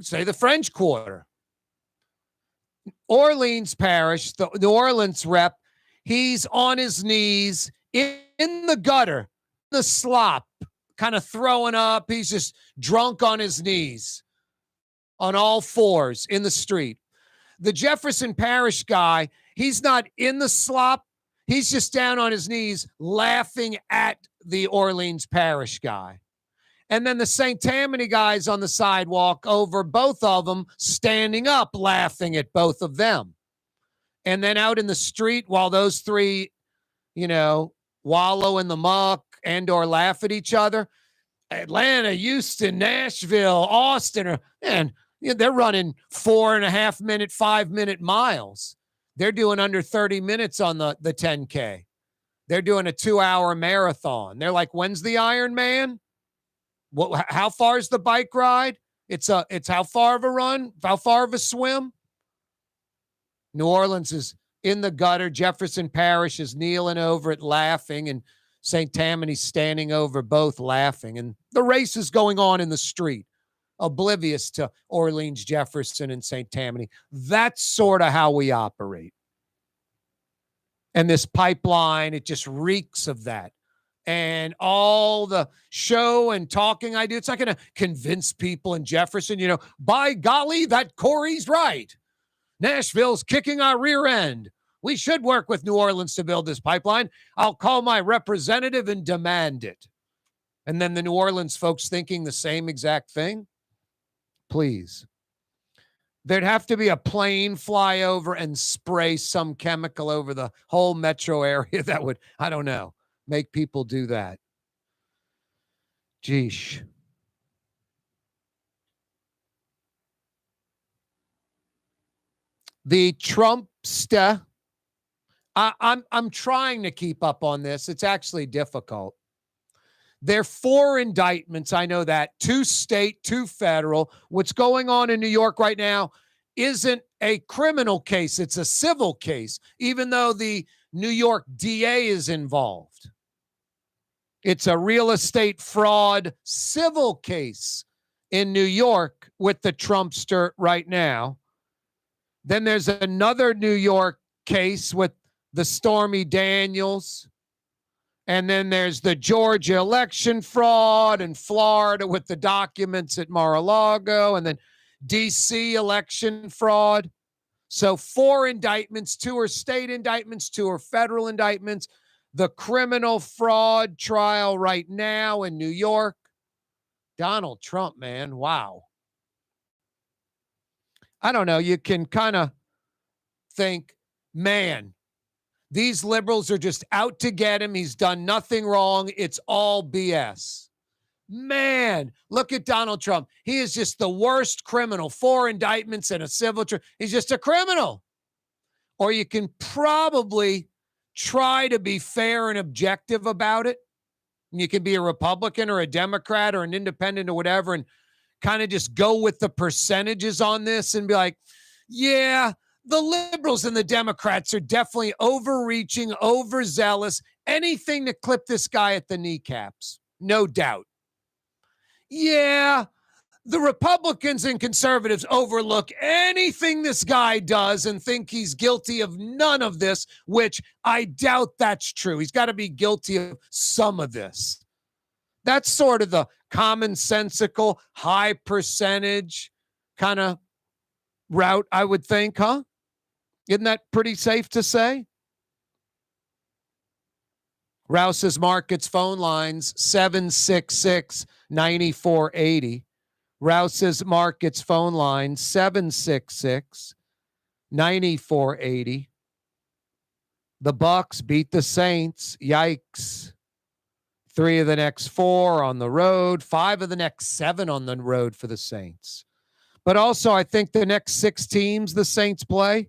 say, the French Quarter. Orleans Parish, the New Orleans rep, he's on his knees in the gutter, the slop, kind of throwing up. He's just drunk on his knees, on all fours in the street. The Jefferson Parish guy, he's not in the slop. He's just down on his knees laughing at the Orleans Parish guy. And then the St. Tammany guys on the sidewalk over both of them standing up laughing at both of them. And then out in the street while those three, wallow in the muck and or laugh at each other, Atlanta, Houston, Nashville, Austin, they're running 4.5 minute, 5 minute miles. They're doing under 30 minutes on the 10K. They're doing a 2-hour marathon. They're like, when's the Ironman? How far is the bike ride? It's how far of a run? How far of a swim? New Orleans is in the gutter. Jefferson Parish is kneeling over it, laughing, and St. Tammany's standing over both laughing. And the race is going on in the street, oblivious to Orleans, Jefferson, and St. Tammany. That's sort of how we operate. And this pipeline, it just reeks of that. And all the show and talking I do, it's not going to convince people in Jefferson, by golly, that Corey's right. Nashville's kicking our rear end. We should work with New Orleans to build this pipeline. I'll call my representative and demand it. And then the New Orleans folks thinking the same exact thing. Please. There'd have to be a plane fly over and spray some chemical over the whole metro area that would, I don't know, make people do that. Geesh. The Trumpster. I'm trying to keep up on this. It's actually difficult. There are 4 indictments. I know that. 2 state, 2 federal. What's going on in New York right now isn't a criminal case. It's a civil case, even though the New York DA is involved. It's a real estate fraud civil case in New York with the Trumpster right now. Then there's another New York case with the Stormy Daniels. And then there's the Georgia election fraud and Florida with the documents at Mar-a-Lago, and then D.C. election fraud. So 4 indictments, 2 are state indictments, 2 are federal indictments. The criminal fraud trial right now in New York. Donald Trump, man, wow. I don't know. You can kind of think, man, these liberals are just out to get him. He's done nothing wrong. It's all BS. Man, look at Donald Trump. He is just the worst criminal. 4 indictments and a civil trial. He's just a criminal. Or you can probably try to be fair and objective about it. And you can be a Republican or a Democrat or an independent or whatever and kind of just go with the percentages on this and be like, yeah, the liberals and the Democrats are definitely overreaching, overzealous, anything to clip this guy at the kneecaps. No doubt. Yeah, the Republicans and conservatives overlook anything this guy does and think he's guilty of none of this, which I doubt that's true. He's got to be guilty of some of this. That's sort of the commonsensical, high percentage kind of route, I would think, huh? Isn't that pretty safe to say? Rouse's Markets phone lines, 766-9480. Rouse's Markets phone line, 766-9480. The Bucs beat the Saints. Yikes. 3 of the next 4 on the road, 5 of the next 7 on the road for the Saints. But also, I think the next 6 teams the Saints play,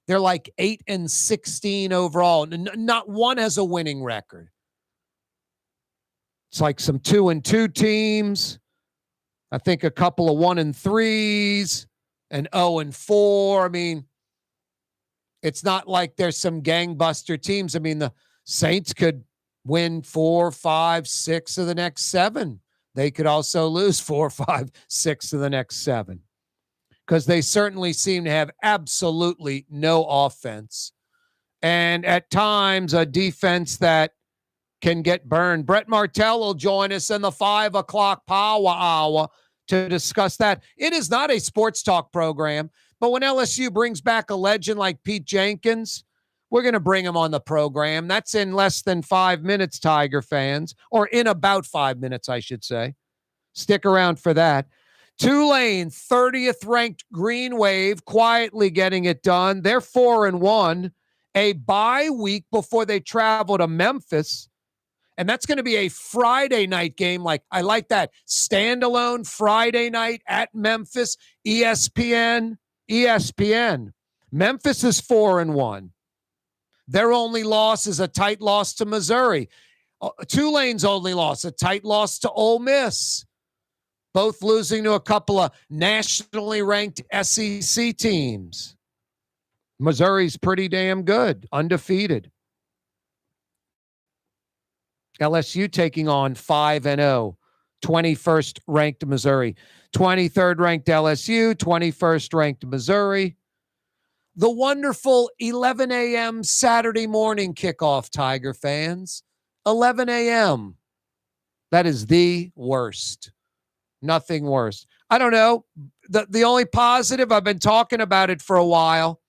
they're like 8-16 overall. Not one has a winning record. It's like some 2-2 teams. I think a couple of 1-3s and 0-4. I mean, it's not like there's some gangbuster teams. I mean, the Saints could win 4, 5, 6 of the next 7. They could also lose 4, 5, 6 of the next 7 because they certainly seem to have absolutely no offense. And at times, a defense that can get burned. Brett Martel will join us in the 5 o'clock power hour to discuss that. It is not a sports talk program, but when LSU brings back a legend like Pete Jenkins, we're going to bring him on the program. That's in less than 5 minutes, Tiger fans, or in about 5 minutes, I should say. Stick around for that. Tulane, 30th ranked Green Wave, quietly getting it done. They're 4-1, a bye week before they travel to Memphis. And that's going to be a Friday night game. Like, I like that. Standalone Friday night at Memphis, ESPN. Memphis is 4-1. Their only loss is a tight loss to Missouri. Tulane's only loss, a tight loss to Ole Miss. Both losing to a couple of nationally ranked SEC teams. Missouri's pretty damn good, undefeated. LSU taking on 5-0, 21st ranked Missouri. 23rd ranked LSU, 21st ranked Missouri. The wonderful 11 a.m. Saturday morning kickoff, Tiger fans. 11 a.m. That is the worst. Nothing worse. I don't know. The only positive, I've been talking about it for a while.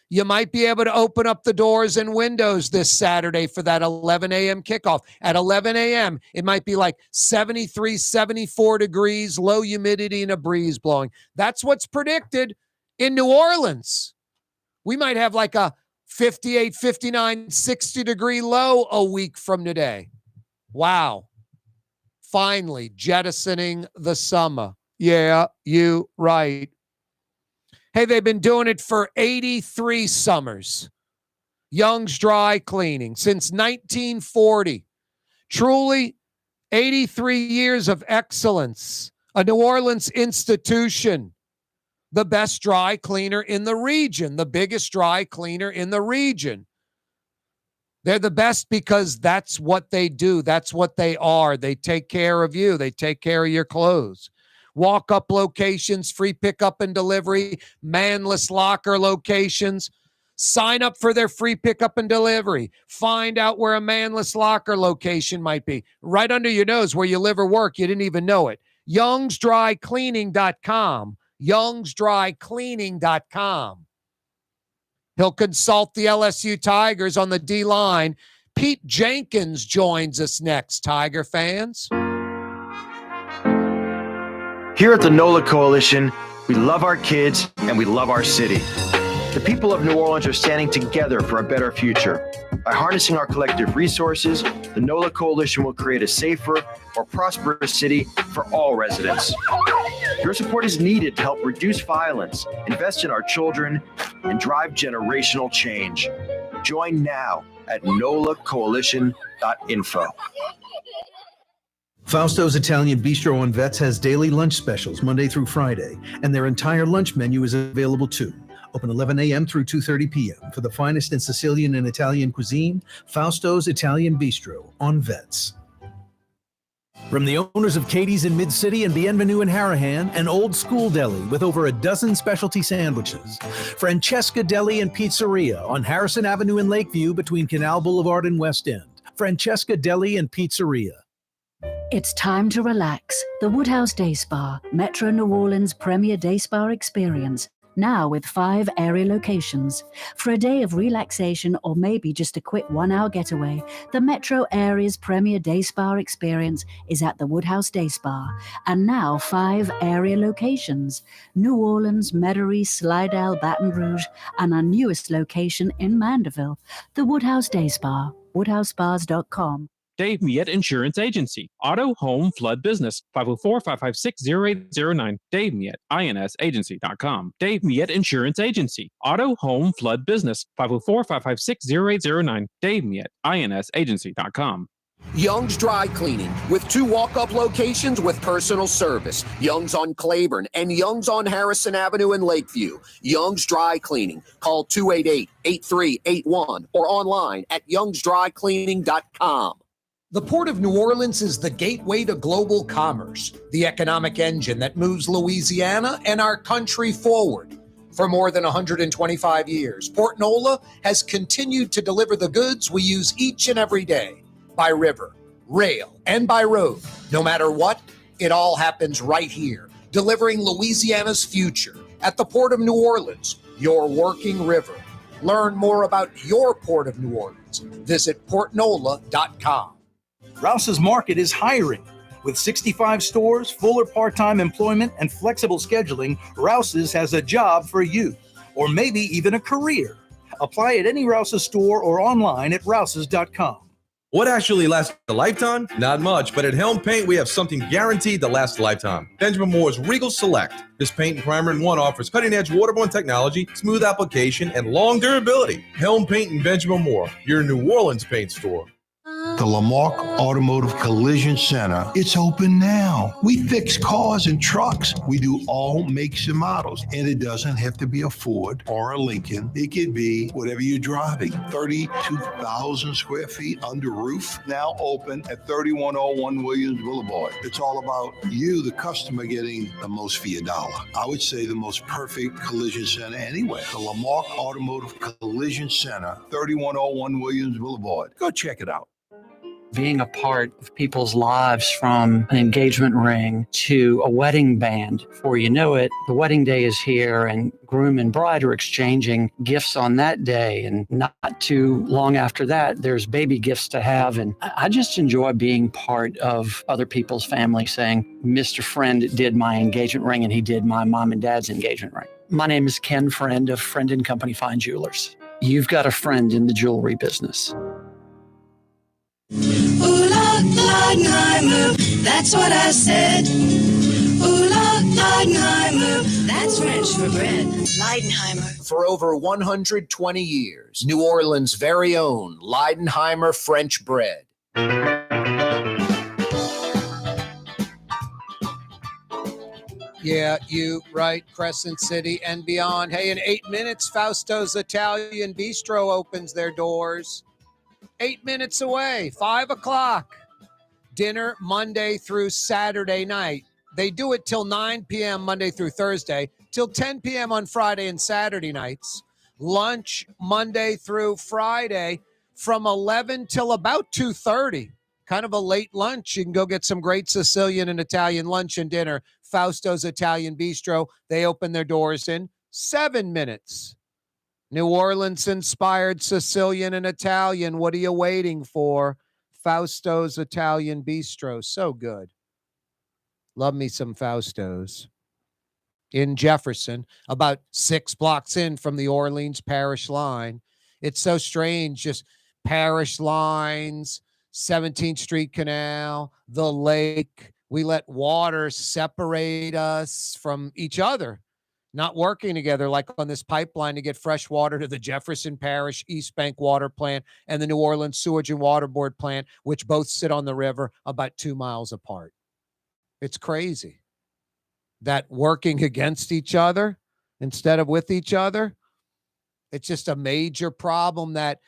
You might be able to open up the doors and windows this Saturday for that 11 a.m. kickoff. At 11 a.m., it might be like 73, 74 degrees, low humidity, and a breeze blowing. That's what's predicted in New Orleans. We might have like a 58, 59, 60 degree low a week from today. Wow. Finally, jettisoning the summer. Yeah, you right. Hey, they've been doing it for 83 summers. Young's Dry Cleaning since 1940. Truly 83 years of excellence. A New Orleans institution. The best dry cleaner in the region. The biggest dry cleaner in the region. They're the best because that's what they do. That's what they are. They take care of you. They take care of your clothes. Walk-up locations, free pickup and delivery, manless locker locations. Sign up for their free pickup and delivery. Find out where a manless locker location might be. Right under your nose where you live or work. You didn't even know it. YoungsDryCleaning.com. YoungsDryCleaning.com. He'll consult the LSU Tigers on the D-line. Pete Jenkins joins us next, Tiger fans. Here at the NOLA Coalition, we love our kids and we love our city. The people of New Orleans are standing together for a better future. By harnessing our collective resources, the NOLA Coalition will create a safer, more prosperous city for all residents. Your support is needed to help reduce violence, invest in our children, and drive generational change. Join now at nolacoalition.info. Fausto's Italian Bistro on Vets has daily lunch specials Monday through Friday, and their entire lunch menu is available too. Open 11 a.m. through 2:30 p.m. For the finest in Sicilian and Italian cuisine, Fausto's Italian Bistro on Vets. From the owners of Katie's in Mid-City and Bienvenue in Harahan, an old school deli with over a dozen specialty sandwiches. Francesca Deli and Pizzeria on Harrison Avenue in Lakeview between Canal Boulevard and West End. Francesca Deli and Pizzeria. It's time to relax. The Woodhouse Day Spa, Metro New Orleans' premier day spa experience. Now with 5 area locations. For a day of relaxation or maybe just a quick 1-hour getaway, the metro area's premier day spa experience is at the Woodhouse Day Spa. And now 5 area locations. New Orleans, Metairie, Slidell, Baton Rouge, and our newest location in Mandeville. The Woodhouse Day Spa, woodhousespas.com. Dave Miette Insurance Agency. Auto, home, flood business. 504-556-0809. Dave Miette, insagency.com. Dave Miette Insurance Agency. Auto, home, flood business. 504-556-0809. Dave Miette, insagency.com. Young's Dry Cleaning, with 2 walk-up locations with personal service. Young's on Claiborne and Young's on Harrison Avenue in Lakeview. Young's Dry Cleaning. Call 288-8381 or online at youngsdrycleaning.com. The Port of New Orleans is the gateway to global commerce, the economic engine that moves Louisiana and our country forward. For more than 125 years, Port NOLA has continued to deliver the goods we use each and every day. By river, rail, and by road. No matter what, it all happens right here, delivering Louisiana's future at the Port of New Orleans, your working river. Learn more about your Port of New Orleans. Visit portnola.com. Rouse's Market is hiring. With 65 stores, full or part-time employment, and flexible scheduling, Rouse's has a job for you, or maybe even a career. Apply at any Rouse's store or online at rouses.com. What actually lasts a lifetime? Not much, but at Helm Paint, we have something guaranteed to last a lifetime. Benjamin Moore's Regal Select. This paint and primer in one offers cutting-edge waterborne technology, smooth application, and long durability. Helm Paint and Benjamin Moore, your New Orleans paint store. The Lamarck Automotive Collision Center, it's open now. We fix cars and trucks. We do all makes and models. And it doesn't have to be a Ford or a Lincoln. It could be whatever you're driving. 32,000 square feet under roof, now open at 3101 Williams Boulevard. It's all about you, the customer, getting the most for your dollar. I would say the most perfect collision center anywhere. The Lamarck Automotive Collision Center, 3101 Williams Boulevard. Go check it out. Being a part of people's lives, from an engagement ring to a wedding band. Before you know it, the wedding day is here and groom and bride are exchanging gifts on that day. And not too long after that, there's baby gifts to have. And I just enjoy being part of other people's family, saying, Mr. Friend did my engagement ring and he did my mom and dad's engagement ring. My name is Ken Friend of Friend & Company Fine Jewelers. You've got a friend in the jewelry business. Ooh, Leidenheimer, that's what I said. Ooh, Leidenheimer, that's French for bread. Leidenheimer. For over 120 years, New Orleans' very own Leidenheimer French bread. Yeah, you right, Crescent City and beyond. Hey, in 8 minutes, Fausto's Italian Bistro opens their doors. 8 minutes away, 5 o'clock. Dinner Monday through Saturday night. They do it till 9 p.m. Monday through Thursday, till 10 p.m. on Friday and Saturday nights. Lunch Monday through Friday from 11 till about 2:30. Kind of a late lunch. You can go get some great Sicilian and Italian lunch and dinner. Fausto's Italian Bistro. They open their doors in 7 minutes. New Orleans-inspired Sicilian and Italian. What are you waiting for? Fausto's Italian Bistro. So good. Love me some Fausto's. In Jefferson, about 6 blocks in from the Orleans Parish line. It's so strange, just Parish lines, 17th Street Canal, the lake. We let water separate us from each other. Not working together like on this pipeline to get fresh water to the Jefferson Parish East Bank Water Plant and the New Orleans Sewage and Water Board Plant, which both sit on the river about 2 miles apart. It's crazy that working against each other instead of with each other, it's just a major problem that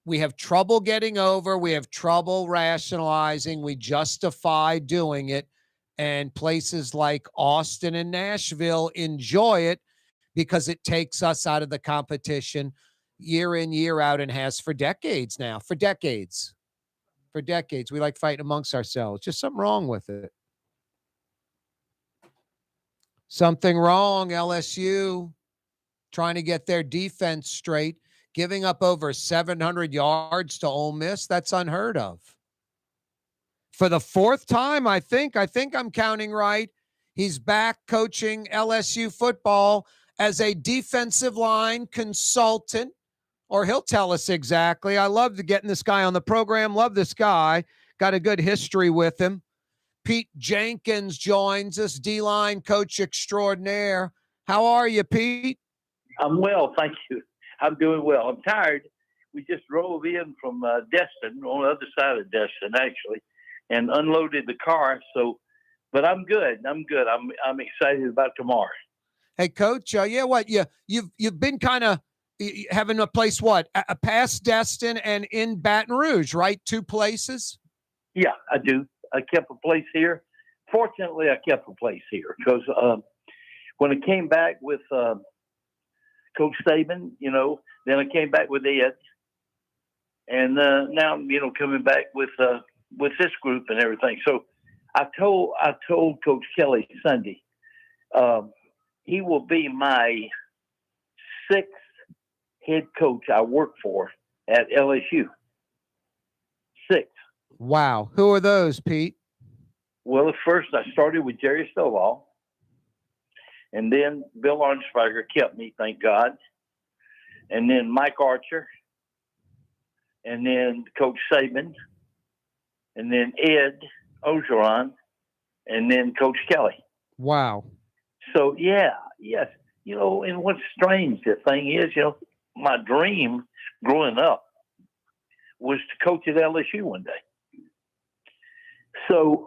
we have trouble getting over. We have trouble rationalizing. We justify doing it. And places like Austin and Nashville enjoy it because it takes us out of the competition year in, year out, and has for decades now. For decades. We like fighting amongst ourselves. Just something wrong with it. Something wrong, LSU. Trying to get their defense straight. Giving up over 700 yards to Ole Miss. That's unheard of. For the 4th time, I think I'm counting right, he's back coaching LSU football as a defensive line consultant, or he'll tell us exactly. I love getting this guy on the program. Love this guy. Got a good history with him. Pete Jenkins joins us, D-line coach extraordinaire. How are you, Pete? I'm well, thank you. I'm doing well. I'm tired. we just drove in from Destin, on the other side of Destin, actually, and unloaded the car. So, but I'm good. I'm excited about tomorrow. Hey, Coach. You've been kind of having a place past Destin and in Baton Rouge, right? 2 places. Yeah, I do. I kept a place here. Fortunately, I kept a place here because when I came back with Coach Saban, then I came back with Ed, and now I'm coming back with this group and everything. So I told Coach Kelly Sunday, he will be my 6th head coach I work for at LSU. 6. Wow. Who are those, Pete? Well, at first I started with Jerry Stovall, and then Bill Arnsparger kept me, thank God. And then Mike Archer, and then Coach Saban, and then Ed Ogeron, and then Coach Kelly. Wow. So, yes. And what's strange, the thing is, my dream growing up was to coach at LSU one day. So,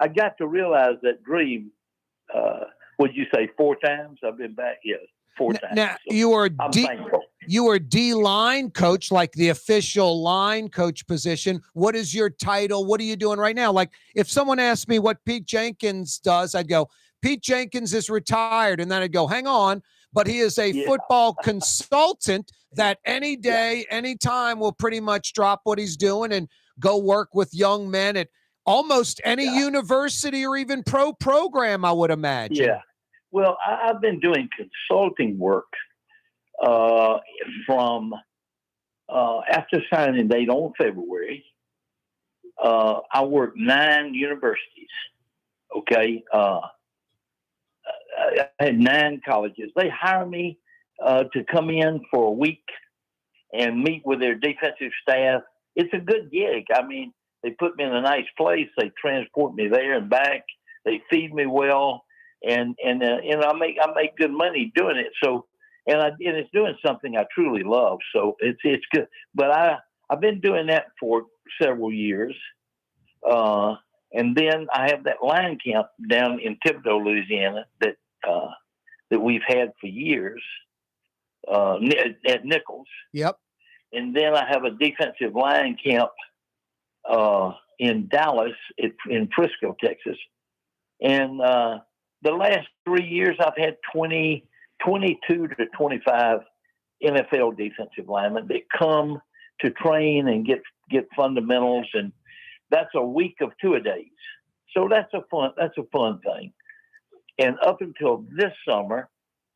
I got to realize that dream. Would you say 4 times? I've been back, 4 times. Now So you are D-line coach, like the official line coach position. What is your title? What are you doing right now? Like, if someone asked me what Pete Jenkins does, I'd go, Pete Jenkins is retired, and then I'd go, hang on. But he is a football consultant that any day, anytime will pretty much drop what he's doing and go work with young men at almost any university or even pro program, I would imagine. Yeah. Well, I've been doing consulting work from after signing date on February. I worked 9 universities. Okay. I had 9 colleges. They hire me to come in for a week and meet with their defensive staff. It's a good gig. I mean, they put me in a nice place. They transport me there and back. They feed me well, and I make good money doing it. So, and it's doing something I truly love. So it's good. But I've been doing that for several years. And then I have that line camp down in Thibodaux, Louisiana, that we've had for years at Nichols. Yep. And then I have a defensive line camp in Dallas, in Frisco, Texas. And the last 3 years, I've had 22 to 25 NFL defensive linemen that come to train and get fundamentals, and that's a week of 2-a-days. So that's a fun thing. And up until this summer,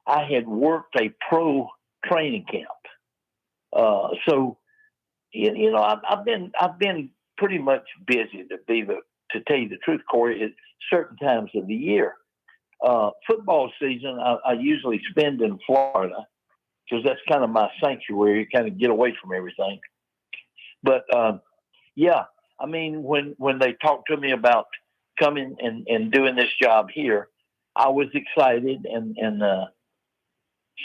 I had worked a pro training camp. So, I've been pretty much busy to tell you the truth, Corey, at certain times of the year. Football season, I usually spend in Florida because that's kind of my sanctuary, kind of get away from everything. But, I mean, when they talked to me about coming and doing this job here, I was excited, and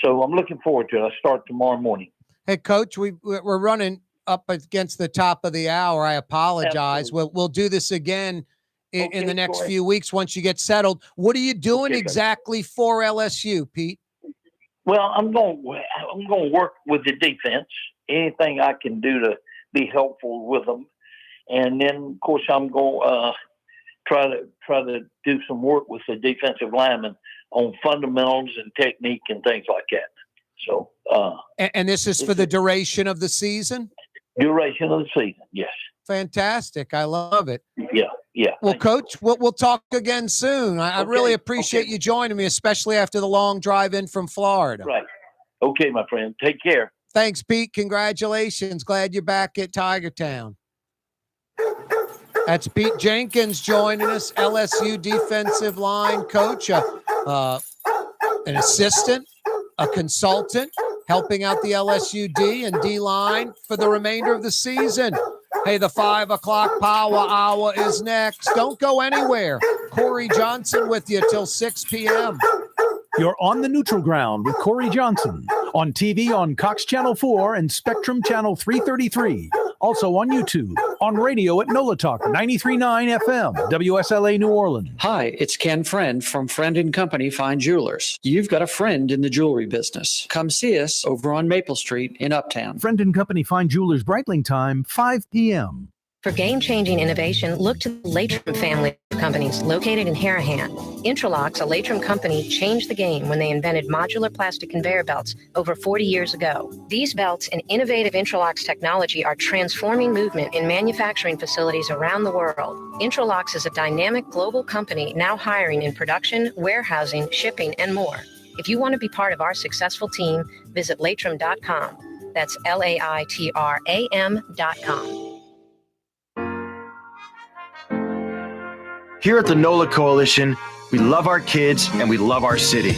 so I'm looking forward to it. I start tomorrow morning. Hey, Coach, we're running up against the top of the hour. I apologize. We'll do this again in the next few weeks once you get settled. What are you doing exactly for LSU, Pete? Well, I'm going to work with the defense. Anything I can do to be helpful with them, and then of course I'm going to try to do some work with the defensive linemen on fundamentals and technique and things like that. So, and this is for the duration of the season? Duration of the season, yes. Fantastic. I love it. Yeah. Well, Coach, we'll talk again soon. I really appreciate you joining me, especially after the long drive in from Florida. Right. Okay, my friend. Take care. Thanks, Pete. Congratulations. Glad you're back at Tiger Town. That's Pete Jenkins joining us, LSU defensive line coach, an assistant, a consultant, helping out the LSU D and D line for the remainder of the season. Hey, the 5 o'clock power hour is next. Don't go anywhere. Corey Johnson with you till 6 p.m. You're on the neutral ground with Corey Johnson On TV on Cox Channel 4 and Spectrum Channel 333. Also on YouTube. On radio at NOLA Talk 93.9 FM, WSLA New Orleans. Hi, it's Ken Friend from Friend & Company Fine Jewelers. You've got a friend in the jewelry business. Come see us over on Maple Street in Uptown. Friend & Company Fine Jewelers Breitling time, 5 p.m. For game-changing innovation, look to the Latrim family of companies located in Harahan. Intralox, a Latrim company, changed the game when they invented modular plastic conveyor belts over 40 years ago. These belts and innovative Intralox technology are transforming movement in manufacturing facilities around the world. Intralox is a dynamic global company now hiring in production, warehousing, shipping, and more. If you want to be part of our successful team, visit latrim.com. That's LAITRAM.com. Here at the NOLA Coalition, we love our kids and we love our city.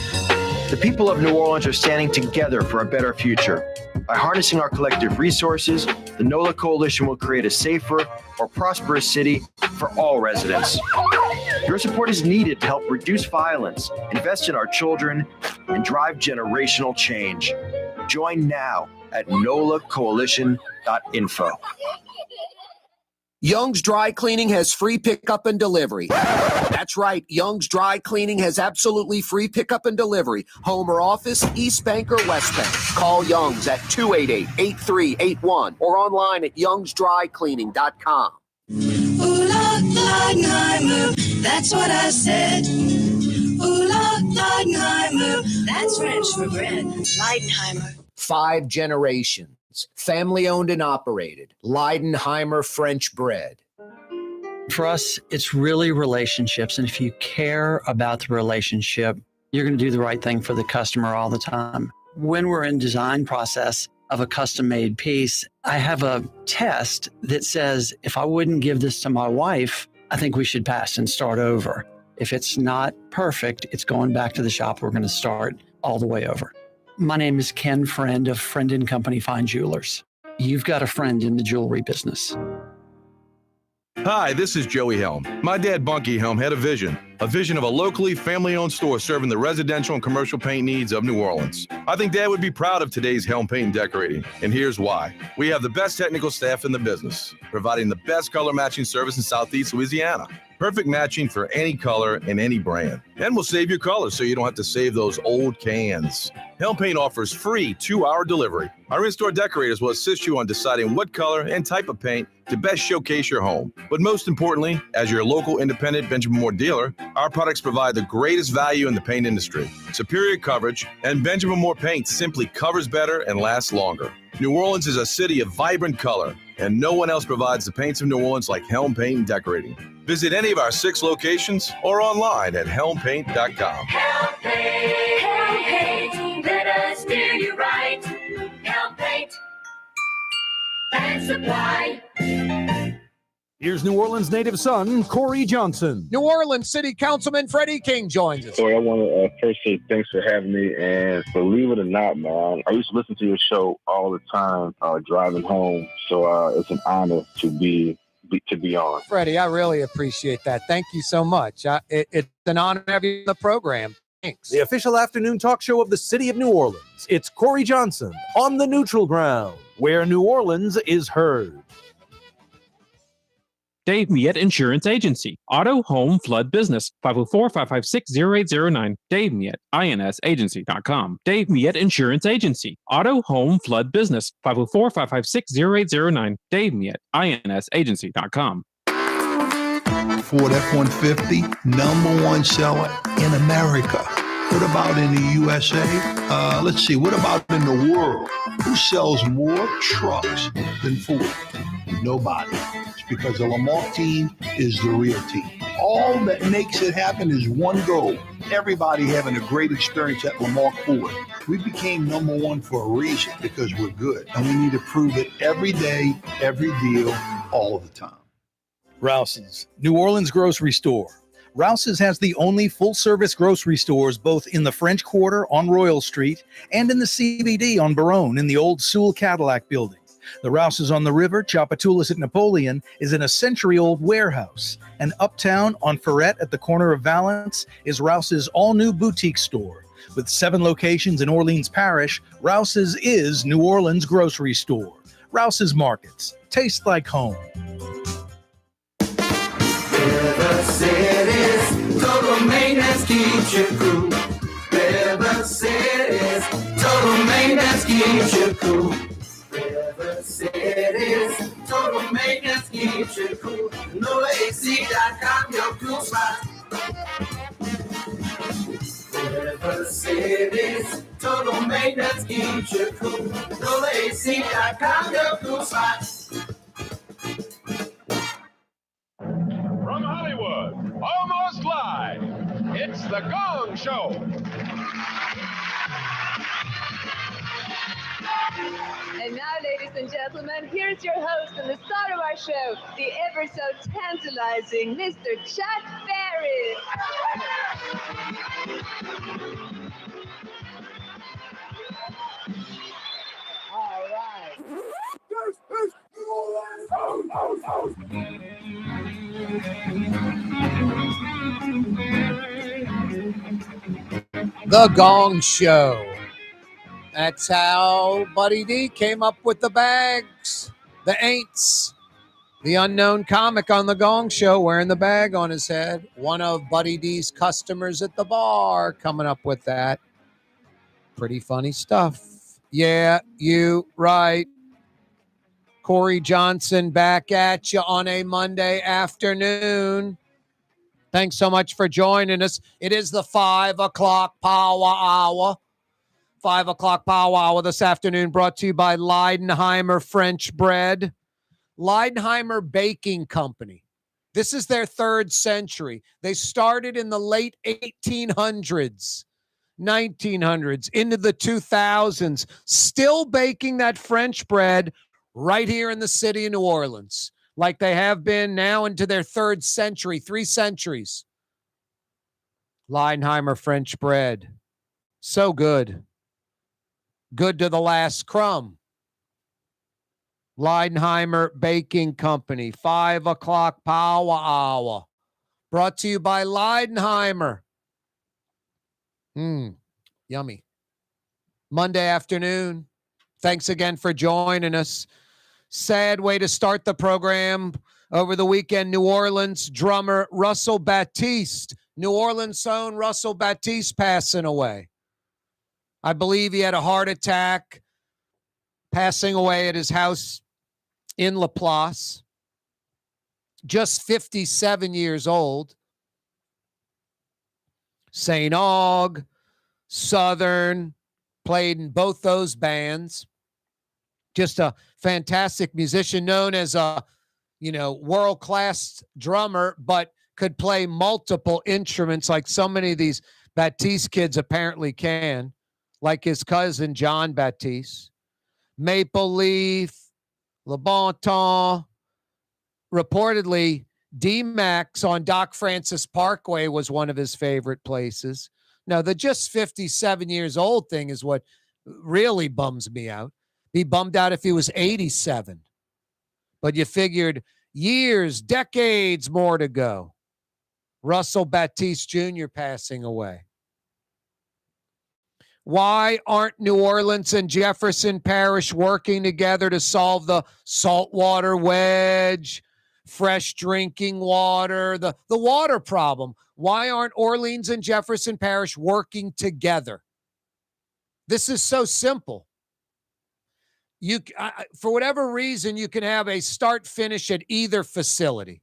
The people of New Orleans are standing together for a better future. By harnessing our collective resources, the NOLA Coalition will create a safer, more prosperous city for all residents. Your support is needed to help reduce violence, invest in our children, and drive generational change. Join now at nolacoalition.info. Young's Dry Cleaning has free pickup and delivery. That's right. Young's Dry Cleaning has absolutely free pickup and delivery. Home or office, East Bank or West Bank. Call Young's at 288-8381 or online at youngsdrycleaning.com. Ooh, Lord Leidenheimer, that's what I said. Ooh, Lord Leidenheimer, that's French for bread. Leidenheimer. 5 generations. Family owned and operated. Leidenheimer French bread. For us, it's really relationships. And if you care about the relationship, you're going to do the right thing for the customer all the time. When we're in design process of a custom made piece, I have a test that says, if I wouldn't give this to my wife, I think we should pass and start over. If it's not perfect, it's going back to the shop. We're going to start all the way over. My name is Ken Friend of Friend & Company Fine Jewelers. You've got a friend in the jewelry business. Hi, this is Joey Helm. My dad, Bunky Helm, had a vision of a locally family-owned store serving the residential and commercial paint needs of New Orleans. I think Dad would be proud of today's Helm Paint and Decorating, and here's why. We have the best technical staff in the business, providing the best color matching service in Southeast Louisiana. Perfect matching for any color and any brand. And we'll save your colors so you don't have to save those old cans. Helm Paint offers free 2-hour delivery. Our in-store decorators will assist you on deciding what color and type of paint to best showcase your home. But most importantly, as your local independent Benjamin Moore dealer, our products provide the greatest value in the paint industry. Superior coverage, and Benjamin Moore paint simply covers better and lasts longer. New Orleans is a city of vibrant color, and no one else provides the paints of New Orleans like Helm Paint and Decorating. Visit any of our 6 locations or online at helmpaint.com. Helm Paint, let us steer you right. Helm Paint and Supply. Here's New Orleans native son, Corey Johnson. New Orleans City Councilman Freddie King joins us. So I want to first say thanks for having me. And believe it or not, man, I used to listen to your show all the time driving home. So it's an honor to be on. Freddie, I really appreciate that. Thank you so much. It's an honor to have you on the program. Thanks. The official afternoon talk show of the city of New Orleans. It's Corey Johnson on the neutral ground, where New Orleans is heard. Dave Miette Insurance Agency. Auto, home, flood, business. 504-556-0809. Dave Miette, insagency.com. Dave Miette Insurance Agency. Auto, home, flood, business. 504-556-0809. Dave Miette, insagency.com. Ford F-150, #1 seller in America. What about in the USA? Let's see, what about in the world? Who sells more trucks than Ford? Nobody. It's because the Lamar team is the real team. All that makes it happen is one goal. Everybody having a great experience at Lamar Ford. We became #1 for a reason, because we're good. And we need to prove it every day, every deal, all the time. Rouse's, New Orleans grocery store. Rouse's has the only full-service grocery stores both in the French Quarter on Royal Street and in the CBD on Baronne in the old Sewell Cadillac building. The Rouse's on the river, Tchoupitoulas at Napoleon, is in a century-old warehouse. And uptown on Ferret at the corner of Valence is Rouse's all-new boutique store. With 7 locations in Orleans Parish, Rouse's is New Orleans' grocery store. Rouse's Markets. Taste like home. River City's total maintenance keeps you cool. River City's total maintenance keeps you cool. River City's total maintenance keeps you cool. NOLAAC.com, your cool spot. River City's total maintenance keeps you cool. NOLAAC.com, your cool spot. From Hollywood, almost live, it's The Gong Show. And now, ladies and gentlemen, here's your host and the star of our show, the ever so tantalizing Mr. Chuck Berry. All right. The Gong Show. That's how Buddy D came up with the bags, the ain'ts. The unknown comic on The Gong Show wearing the bag on his head. One of Buddy D's customers at the bar coming up with that. Pretty funny stuff. Yeah, you right. Corey Johnson back at you on a Monday afternoon. Thanks so much for joining us. It is the 5 o'clock power hour. 5 o'clock power hour this afternoon brought to you by Leidenheimer French Bread. Leidenheimer Baking Company. This is their 3rd century. They started in the late 1800s, 1900s, into the 2000s, still baking that French bread right here in the city of New Orleans, like they have been now into their 3rd century, 3 centuries. Leidenheimer French bread. So good. Good to the last crumb. Leidenheimer Baking Company, 5 o'clock power hour. Brought to you by Leidenheimer. Yummy. Monday afternoon. Thanks again for joining us. Sad way to start the program. Over the weekend, New Orleans drummer Russell Batiste, New Orleans' own Russell Batiste, passing away. I believe he had a heart attack, passing away at his house in Laplace. Just 57 years old. St. Aug, Southern, played in both those bands. Just a fantastic musician, known as a, world-class drummer, but could play multiple instruments like so many of these Batiste kids apparently can, like his cousin John Batiste. Maple Leaf, Le Bon Temps. Reportedly, D-Max on Doc Francis Parkway was one of his favorite places. Now, the just 57 years old thing is what really bums me out. Be bummed out if he was 87. But you figured years, decades more to go. Russell Batiste Jr. passing away. Why aren't New Orleans and Jefferson Parish working together to solve the saltwater wedge, fresh drinking water, the water problem? Why aren't Orleans and Jefferson Parish working together? This is so simple. For whatever reason, you can have a start-finish at either facility.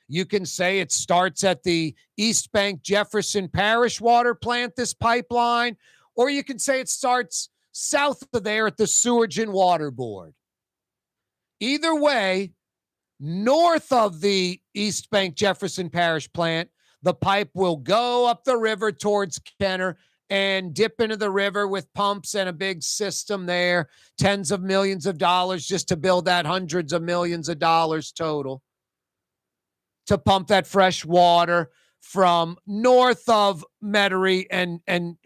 You can say it starts at the East Bank Jefferson Parish water plant, this pipeline, or you can say it starts south of there at the Sewage and Water Board. Either way, north of the East Bank Jefferson Parish plant, the pipe will go up the river towards Kenner and dip into the river with pumps and a big system there, tens of millions of dollars just to build that, hundreds of millions of dollars total, to pump that fresh water from north of Metairie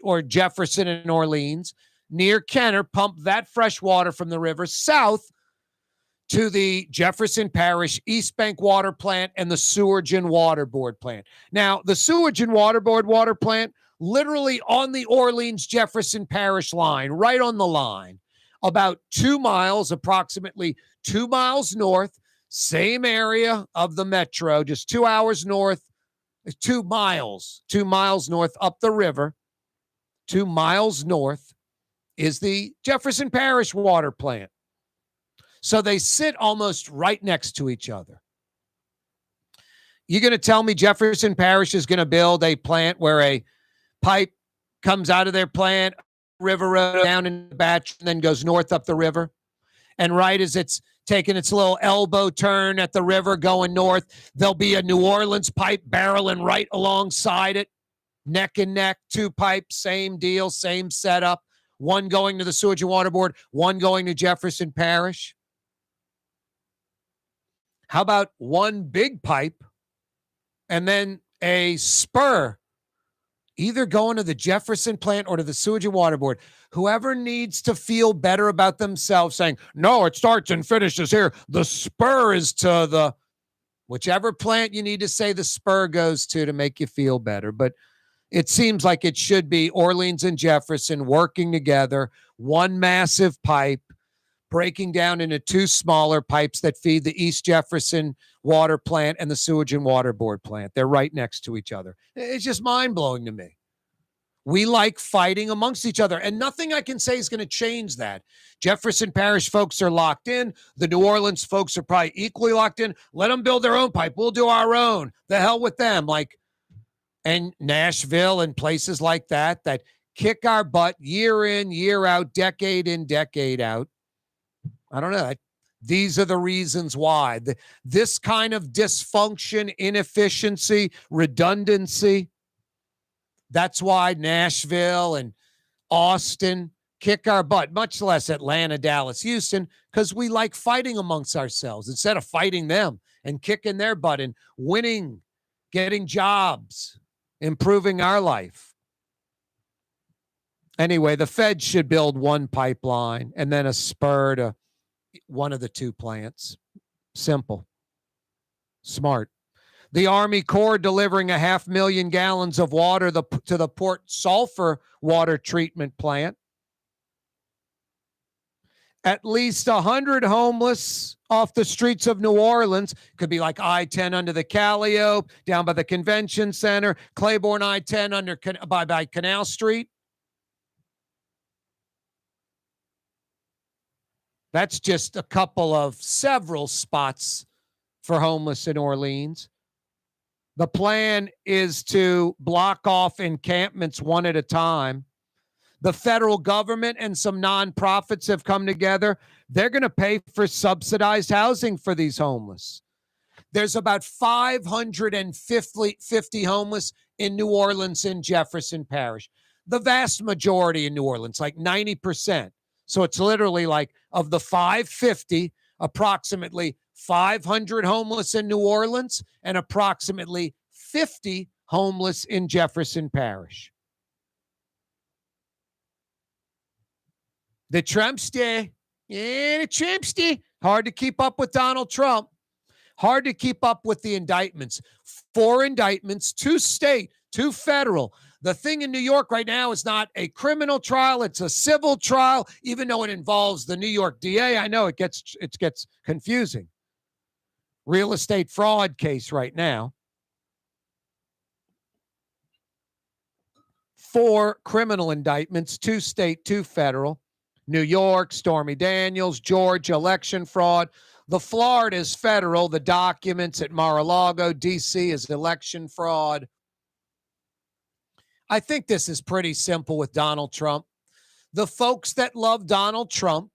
or Jefferson and Orleans, near Kenner, pump that fresh water from the river south to the Jefferson Parish East Bank Water Plant and the Sewage and Water Board plant. Now, the Sewage and Water Board water plant, literally on the Orleans-Jefferson Parish line, right on the line, about 2 miles, approximately 2 miles north, same area of the metro, just 2 hours north, 2 miles north up the river, 2 miles north is the Jefferson Parish water plant. So they sit almost right next to each other. You're going to tell me Jefferson Parish is going to build a plant where a pipe comes out of their plant, river road down in the batch, and then goes north up the river? And right as it's taking its little elbow turn at the river going north, there'll be a New Orleans pipe barreling right alongside it, neck and neck, 2 pipes, same deal, same setup, one going to the Sewage and Water Board, one going to Jefferson Parish. How about one big pipe and then a spur, either going to the Jefferson plant or to the Sewage and Water Board? Whoever needs to feel better about themselves saying, no, it starts and finishes here, the spur is to the, whichever plant you need to say the spur goes to make you feel better. But it seems like it should be Orleans and Jefferson working together, one massive pipe, breaking down into 2 smaller pipes that feed the East Jefferson water plant and the Sewage and Water Board plant. They're right next to each other. It's just mind-blowing to me. We like fighting amongst each other, and nothing I can say is going to change that. Jefferson Parish folks are locked in. The New Orleans folks are probably equally locked in. Let them build their own pipe. We'll do our own. The hell with them. And Nashville and places like that kick our butt year in, year out, decade in, decade out. I don't know. These are the reasons why. This kind of dysfunction, inefficiency, redundancy, that's why Nashville and Austin kick our butt, much less Atlanta, Dallas, Houston, because we like fighting amongst ourselves instead of fighting them and kicking their butt and winning, getting jobs, improving our life. Anyway, the Fed should build one pipeline and then a spur to one of the 2 plants. Simple. Smart. The Army Corps delivering 500,000 gallons of water to the Port Sulphur water treatment plant. At least 100 homeless off the streets of New Orleans. Could be like I-10 under the Calliope, down by the Convention Center, Claiborne I-10 by Canal Street. That's just a couple of several spots for homeless in Orleans. The plan is to block off encampments one at a time. The federal government and some nonprofits have come together. They're going to pay for subsidized housing for these homeless. There's about 550 homeless in New Orleans in Jefferson Parish. The vast majority in New Orleans, like 90%. So it's literally like of the 550, approximately 500 homeless in New Orleans and approximately 50 homeless in Jefferson Parish. The Trumpster, the Trumpster. Hard to keep up with Donald Trump. Hard to keep up with the indictments. 4 indictments, 2 state, 2 federal. The thing in New York right now is not a criminal trial. It's a civil trial, even though it involves the New York DA. I know it gets confusing. Real estate fraud case right now. 4 criminal indictments, 2 state, 2 federal. New York, Stormy Daniels, Georgia, election fraud. The Florida is federal. The documents at Mar-a-Lago, D.C. is election fraud. I think this is pretty simple with Donald Trump. The folks that love Donald Trump,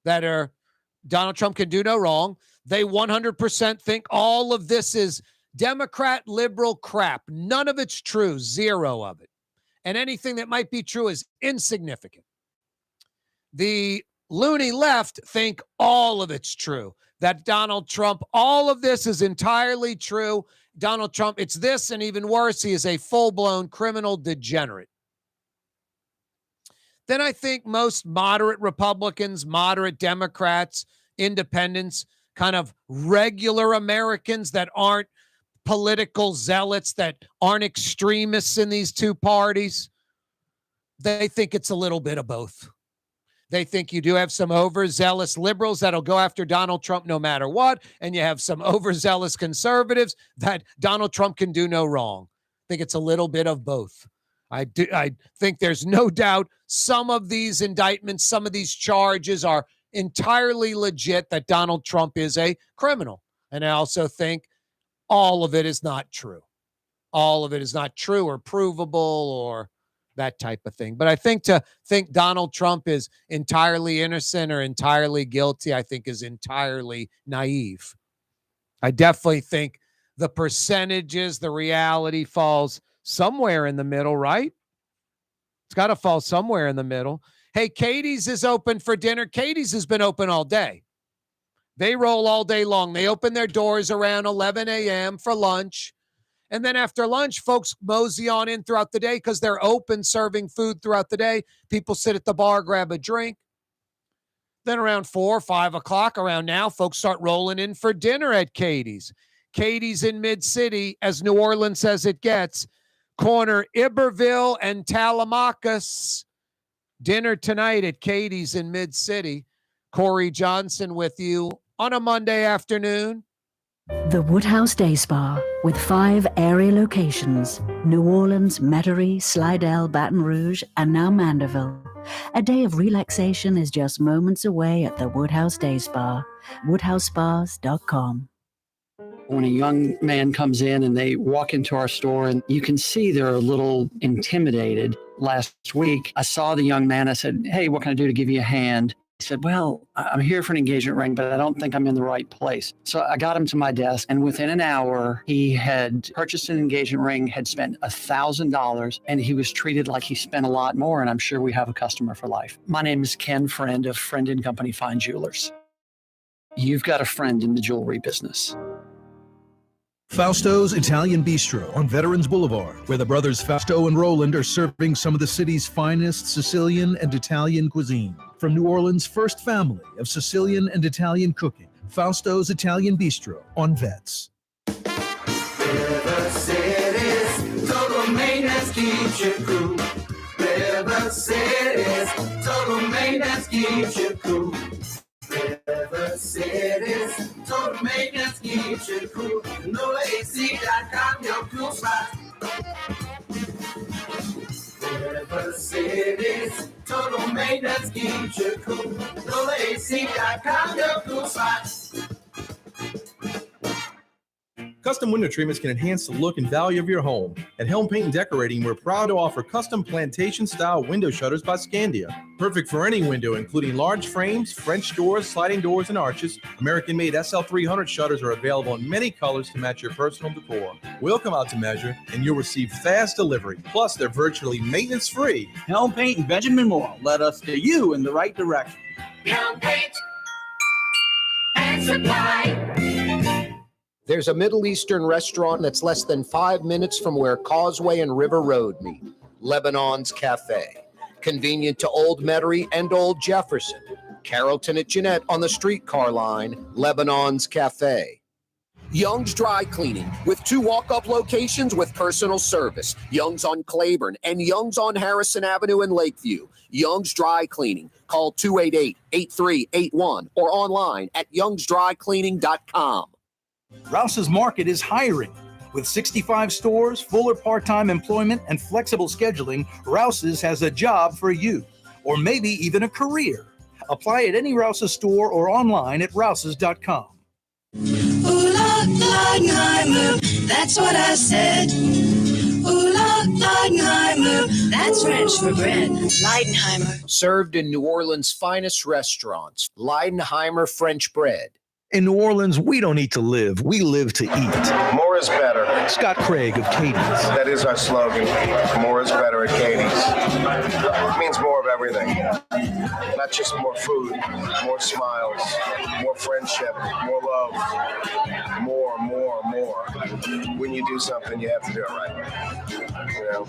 Donald Trump can do no wrong, they 100% think all of this is Democrat liberal crap. None of it's true. 0 of it. And anything that might be true is insignificant. The loony left think all of it's true. That Donald Trump, all of this is entirely true. Donald Trump, it's this and even worse, he is a full-blown criminal degenerate. Then I think most moderate Republicans, moderate Democrats, independents, kind of regular Americans that aren't political zealots that aren't extremists in these two parties, they think it's a little bit of both. They think you do have some overzealous liberals that'll go after Donald Trump no matter what, and you have some overzealous conservatives that Donald Trump can do no wrong. I think it's a little bit of both. I think there's no doubt some of these indictments, some of these charges are entirely legit, that Donald Trump is a criminal. And I also think all of it is not true. All of it is not true or provable or that type of thing. But I think to think Donald Trump is entirely innocent or entirely guilty, I think is entirely naive. I definitely think the percentages, the reality falls somewhere in the middle, right? It's got to fall somewhere in the middle. Hey, Katie's is open for dinner. Katie's has been open all day. They roll all day long. They open their doors around 11 a.m. for lunch. And then after lunch, folks mosey on in throughout the day because they're open serving food throughout the day. People sit at the bar, grab a drink. Then around 4 or 5 o'clock, around now, folks start rolling in for dinner at Katie's. Katie's in Mid-City, as New Orleans as it gets. Corner Iberville and Tallahassee. Dinner tonight at Katie's in Mid-City. Corey Johnson with you on a Monday afternoon. The Woodhouse Day Spa, with 5 area locations: New Orleans, Metairie, Slidell, Baton Rouge, and now Mandeville. A day of relaxation is just moments away at the Woodhouse Day Spa. WoodhouseSpas.com. When a young man comes in and they walk into our store, and you can see they're a little intimidated. Last week, I saw the young man. I said, "Hey, what can I do to give you a hand?" He said, "Well, I'm here for an engagement ring, but I don't think I'm in the right place." So I got him to my desk, and within an hour, he had purchased an engagement ring, had spent $1,000, and he was treated like he spent a lot more, and I'm sure we have a customer for life. My name is Ken Friend of Friend & Company Fine Jewelers. You've got a friend in the jewelry business. Fausto's Italian Bistro on Veterans Boulevard, where the brothers Fausto and Roland are serving some of the city's finest Sicilian and Italian cuisine. From New Orleans' first family of Sicilian and Italian cooking, Fausto's Italian Bistro on Vets. River City's total maintenance keeps you cool. River City's total maintenance keeps you cool. River City's total maintenance keeps you cool. NOLAAC.com, your cool spot. River City's total maintenance keeps you cool. NOLAAC.com, your cool spot. Custom window treatments can enhance the look and value of your home. At Helm Paint and Decorating, we're proud to offer custom plantation-style window shutters by Scandia. Perfect for any window, including large frames, French doors, sliding doors, and arches. American-made SL300 shutters are available in many colors to match your personal decor. We'll come out to measure, and you'll receive fast delivery. Plus, they're virtually maintenance-free. Helm Paint and Benjamin Moore led us to you in the right direction. Helm Paint and Supply. There's a Middle Eastern restaurant that's less than 5 minutes from where Causeway and River Road meet, Lebanon's Cafe. Convenient to Old Metairie and Old Jefferson. Carrollton at Jeanette on the streetcar line, Lebanon's Cafe. Young's Dry Cleaning, with 2 walk-up locations with personal service. Young's on Claiborne and Young's on Harrison Avenue in Lakeview. Young's Dry Cleaning. Call 288-8381 or online at youngsdrycleaning.com. Rouse's Market is hiring. With 65 stores, full or part-time employment, and flexible scheduling, Rouse's has a job for you, or maybe even a career. Apply at any Rouse's store or online at rouses.com. Ooh, Leidenheimer, that's what I said. Ooh, Leidenheimer, that's French for bread. Leidenheimer. Served in New Orleans' finest restaurants, Leidenheimer French bread. In New Orleans, we don't eat to live, we live to eat. More is better. Scott Craig of Katie's. That is our slogan. More is better at Katie's. It means more of everything. Not just more food, more smiles, more friendship, more love. More. When you do something, you have to do it right. You know,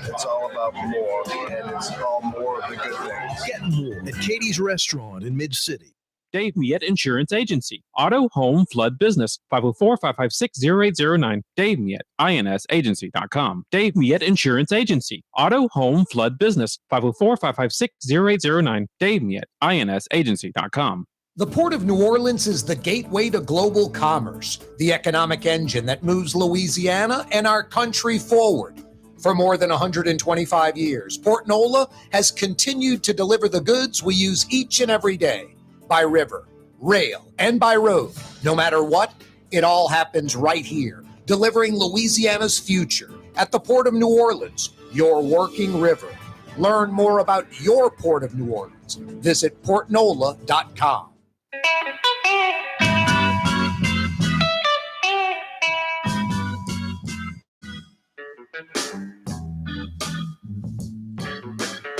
it's all about more, and it's all more of the good things. Get more at Katie's Restaurant in Mid-City. Dave Miette Insurance Agency. Auto, home, flood, business. 504-556-0809. Dave Miette, insagency.com. Dave Miette Insurance Agency. Auto, home, flood, business. 504-556-0809. Dave Miette, insagency.com. The Port of New Orleans is the gateway to global commerce, the economic engine that moves Louisiana and our country forward. For more than 125 years, Port NOLA has continued to deliver the goods we use each and every day, by river, rail, and by road. No matter what, it all happens right here, delivering Louisiana's future at the Port of New Orleans, your working river. Learn more about your Port of New Orleans. Visit portnola.com.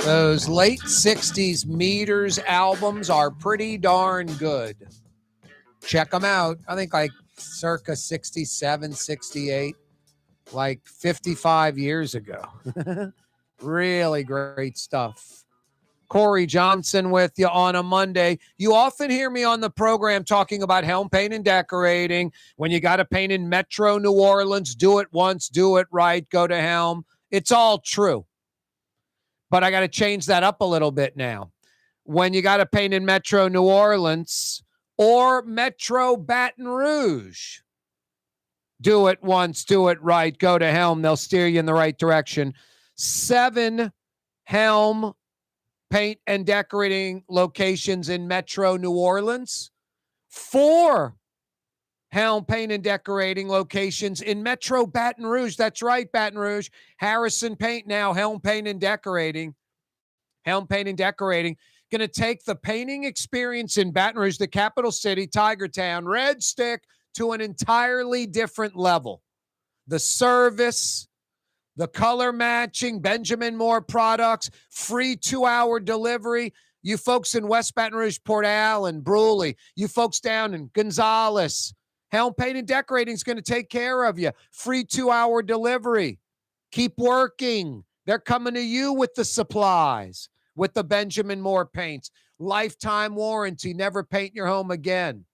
Those late 60s Meters albums are pretty darn good. Check them out. I think like circa 67, 68, like 55 years ago. Really great stuff. Corey Johnson with you on a Monday. You often hear me on the program talking about helm paint and decorating. When you got to paint in Metro New Orleans, do it once, do it right, go to Helm. It's all true. But I got to change that up a little bit now. When you got to paint in Metro New Orleans or Metro Baton Rouge, do it once, do it right, go to Helm. They'll steer you in the right direction. 7 Helm paint and decorating locations in Metro New Orleans. 4 Helm paint and decorating locations in Metro Baton Rouge. That's right, Baton Rouge. Harrison Paint now, Helm paint and decorating. Helm paint and decorating. Going to take the painting experience in Baton Rouge, the capital city, Tiger Town, Red Stick, to an entirely different level. The service, the color matching, Benjamin Moore products, free 2-hour delivery. You folks in West Baton Rouge, Port Allen, Bruley, you folks down in Gonzales, Helm Paint and Decorating is going to take care of you. Free 2-hour delivery. Keep working. They're coming to you with the supplies, with the Benjamin Moore paints. Lifetime warranty. Never paint your home again.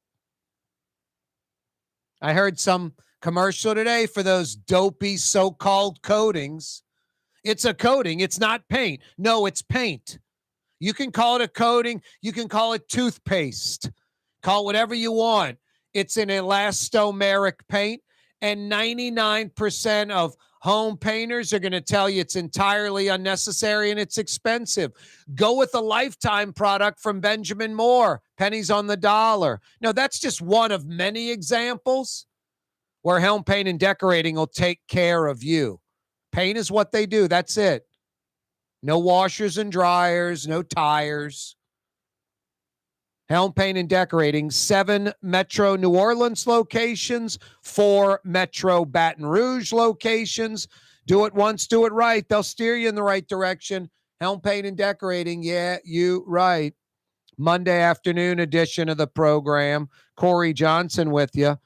I heard some commercial today for those dopey so-called coatings. It's a coating. It's not paint. No, it's paint. You can call it a coating. You can call it toothpaste. Call it whatever you want. It's an elastomeric paint, and 99% of home painters are going to tell you it's entirely unnecessary and it's expensive. Go with a lifetime product from Benjamin Moore, pennies on the dollar. Now, that's just one of many examples where Helm Paint and Decorating will take care of you. Paint is what they do. That's it. No washers and dryers, no tires. Helm Paint and Decorating, 7 Metro New Orleans locations, 4 Metro Baton Rouge locations. Do it once, do it right. They'll steer you in the right direction. Helm Paint and Decorating, yeah, you right. Monday afternoon edition of the program. Corey Johnson with you.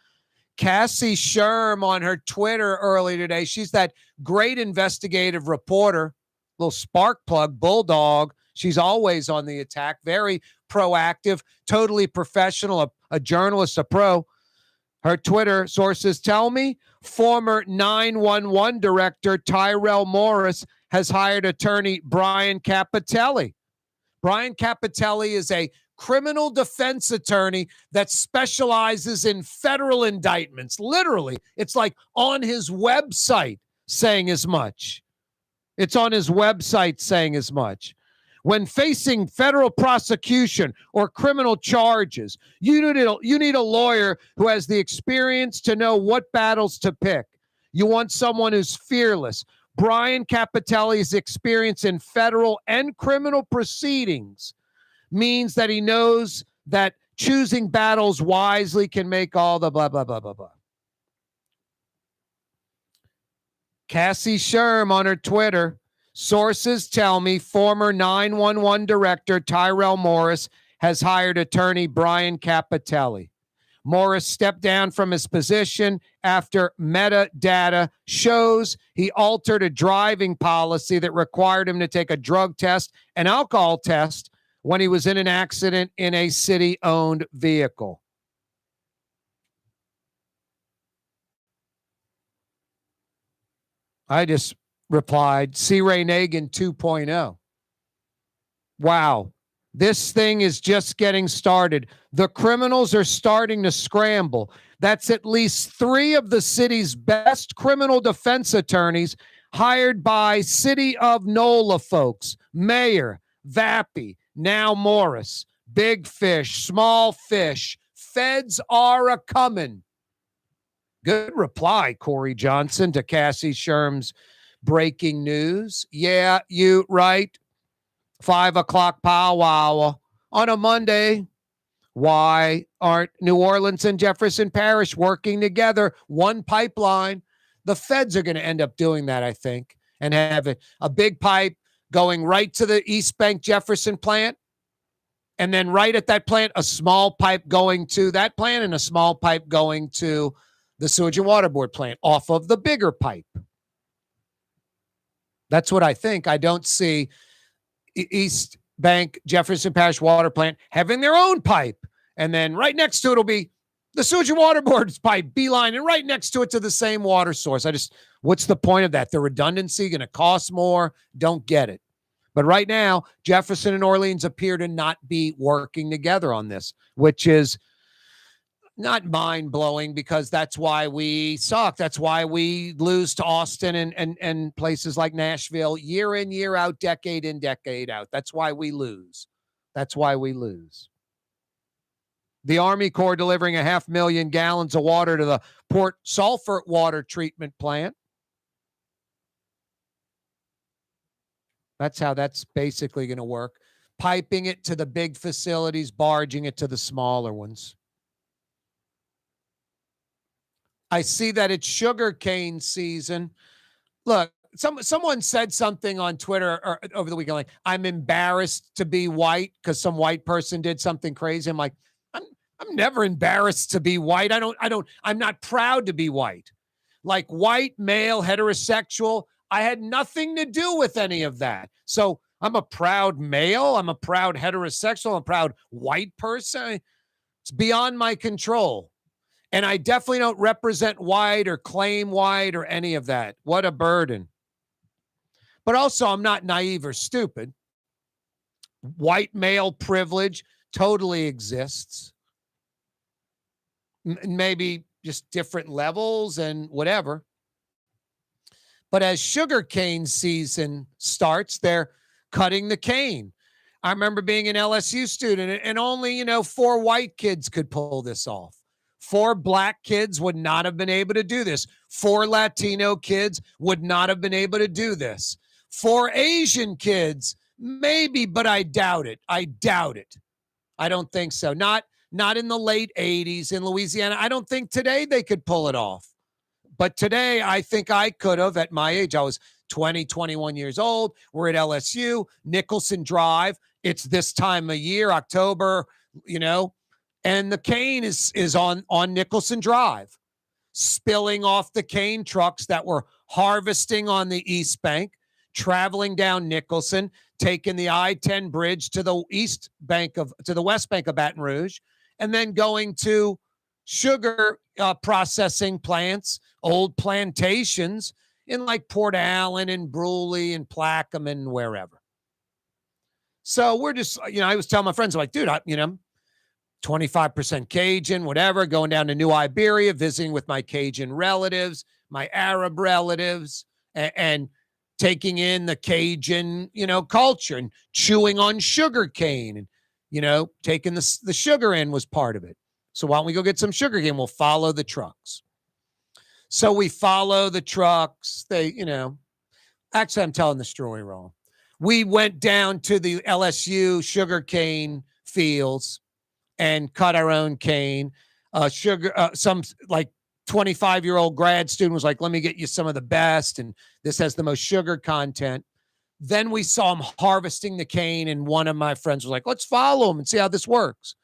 Cassie Sherm on her Twitter early today. She's that great investigative reporter, little spark plug, bulldog. She's always on the attack, very proactive, totally professional, a journalist, a pro. Her Twitter sources tell me former 911 director Tyrell Morris has hired attorney Brian Capitelli. Brian Capitelli is a criminal defense attorney that specializes in federal indictments. Literally, it's like on his website saying as much. It's on his website saying as much. When facing federal prosecution or criminal charges, you need a lawyer who has the experience to know what battles to pick. You want someone who's fearless. Brian Capitelli's experience in federal and criminal proceedings means that he knows that choosing battles wisely can make all the blah, blah, blah, blah, blah. Cassie Sherm on her Twitter. Sources tell me former 911 director Tyrell Morris has hired attorney Brian Capitelli. Morris stepped down from his position after metadata shows he altered a driving policy that required him to take a drug test, an alcohol test, when he was in an accident in a city-owned vehicle. I just replied, C. Ray Nagin 2.0. Wow. This thing is just getting started. The criminals are starting to scramble. That's at least 3 of the city's best criminal defense attorneys hired by City of NOLA folks. Mayor, Vappy, now Morris. Big fish, small fish. Feds are a-coming. Good reply, Corey Johnson, to Cassie Sherm's breaking news. Yeah, you right. 5 o'clock powwow on a Monday. Why aren't New Orleans and Jefferson Parish working together? One pipeline. The feds are going to end up doing that, I think, and have a big pipe going right to the East Bank Jefferson plant. And then right at that plant, a small pipe going to that plant and a small pipe going to the Sewage and Water Board plant off of the bigger pipe. That's what I think. I don't see East Bank Jefferson Parish Water Plant having their own pipe. And then right next to it will be the Sewage and Water Board's pipe, beeline, and right next to it to the same water source. What's the point of that? The redundancy going to cost more? Don't get it. But right now, Jefferson and Orleans appear to not be working together on this, which is not mind-blowing because that's why we suck. That's why we lose to Austin and places like Nashville year in, year out, decade in, decade out. That's why we lose. That's why we lose. The Army Corps delivering 500,000 gallons of water to the Port Sulphur water treatment plant. That's how that's basically going to work. Piping it to the big facilities, barging it to the smaller ones. I see that it's sugarcane season. Look, someone said something on Twitter or over the weekend, like, I'm embarrassed to be white because some white person did something crazy. I'm like, I'm never embarrassed to be white. I'm not proud to be white. Like white, male, heterosexual, I had nothing to do with any of that. So I'm a proud male. I'm a proud heterosexual. I'm a proud white person. It's beyond my control. And I definitely don't represent white or claim white or any of that. What a burden. But also, I'm not naive or stupid. White male privilege totally exists. Maybe just different levels and whatever. But as sugarcane season starts, they're cutting the cane. I remember being an LSU student and only, 4 white kids could pull this off. 4 black kids would not have been able to do this. 4 Latino kids would not have been able to do this. 4 Asian kids, maybe, but I doubt it. I don't think so. Not in the late 80s in Louisiana. I don't think today they could pull it off. But today, I think I could have at my age. I was 20, 21 years old. We're at LSU, Nicholson Drive. It's this time of year, October, and the cane is on Nicholson Drive, spilling off the cane trucks that were harvesting on the East Bank, traveling down Nicholson, taking the I-10 bridge to the West Bank of Baton Rouge, and then going to sugar processing plants, old plantations in like Port Allen and Bruley and Plaquemine and wherever. So we're just, I was telling my friends, I'm like, dude, 25% Cajun, whatever, going down to New Iberia, visiting with my Cajun relatives, my Arab relatives, and taking in the Cajun, culture and chewing on sugar cane and, taking the sugar in was part of it. So why don't we go get some sugar cane? We'll follow the trucks. So we follow the trucks. Actually, I'm telling the story wrong. We went down to the LSU sugarcane fields and cut our own cane. Some like 25-year-old grad student was like, let me get you some of the best. And this has the most sugar content. Then we saw him harvesting the cane. And one of my friends was like, let's follow him and see how this works.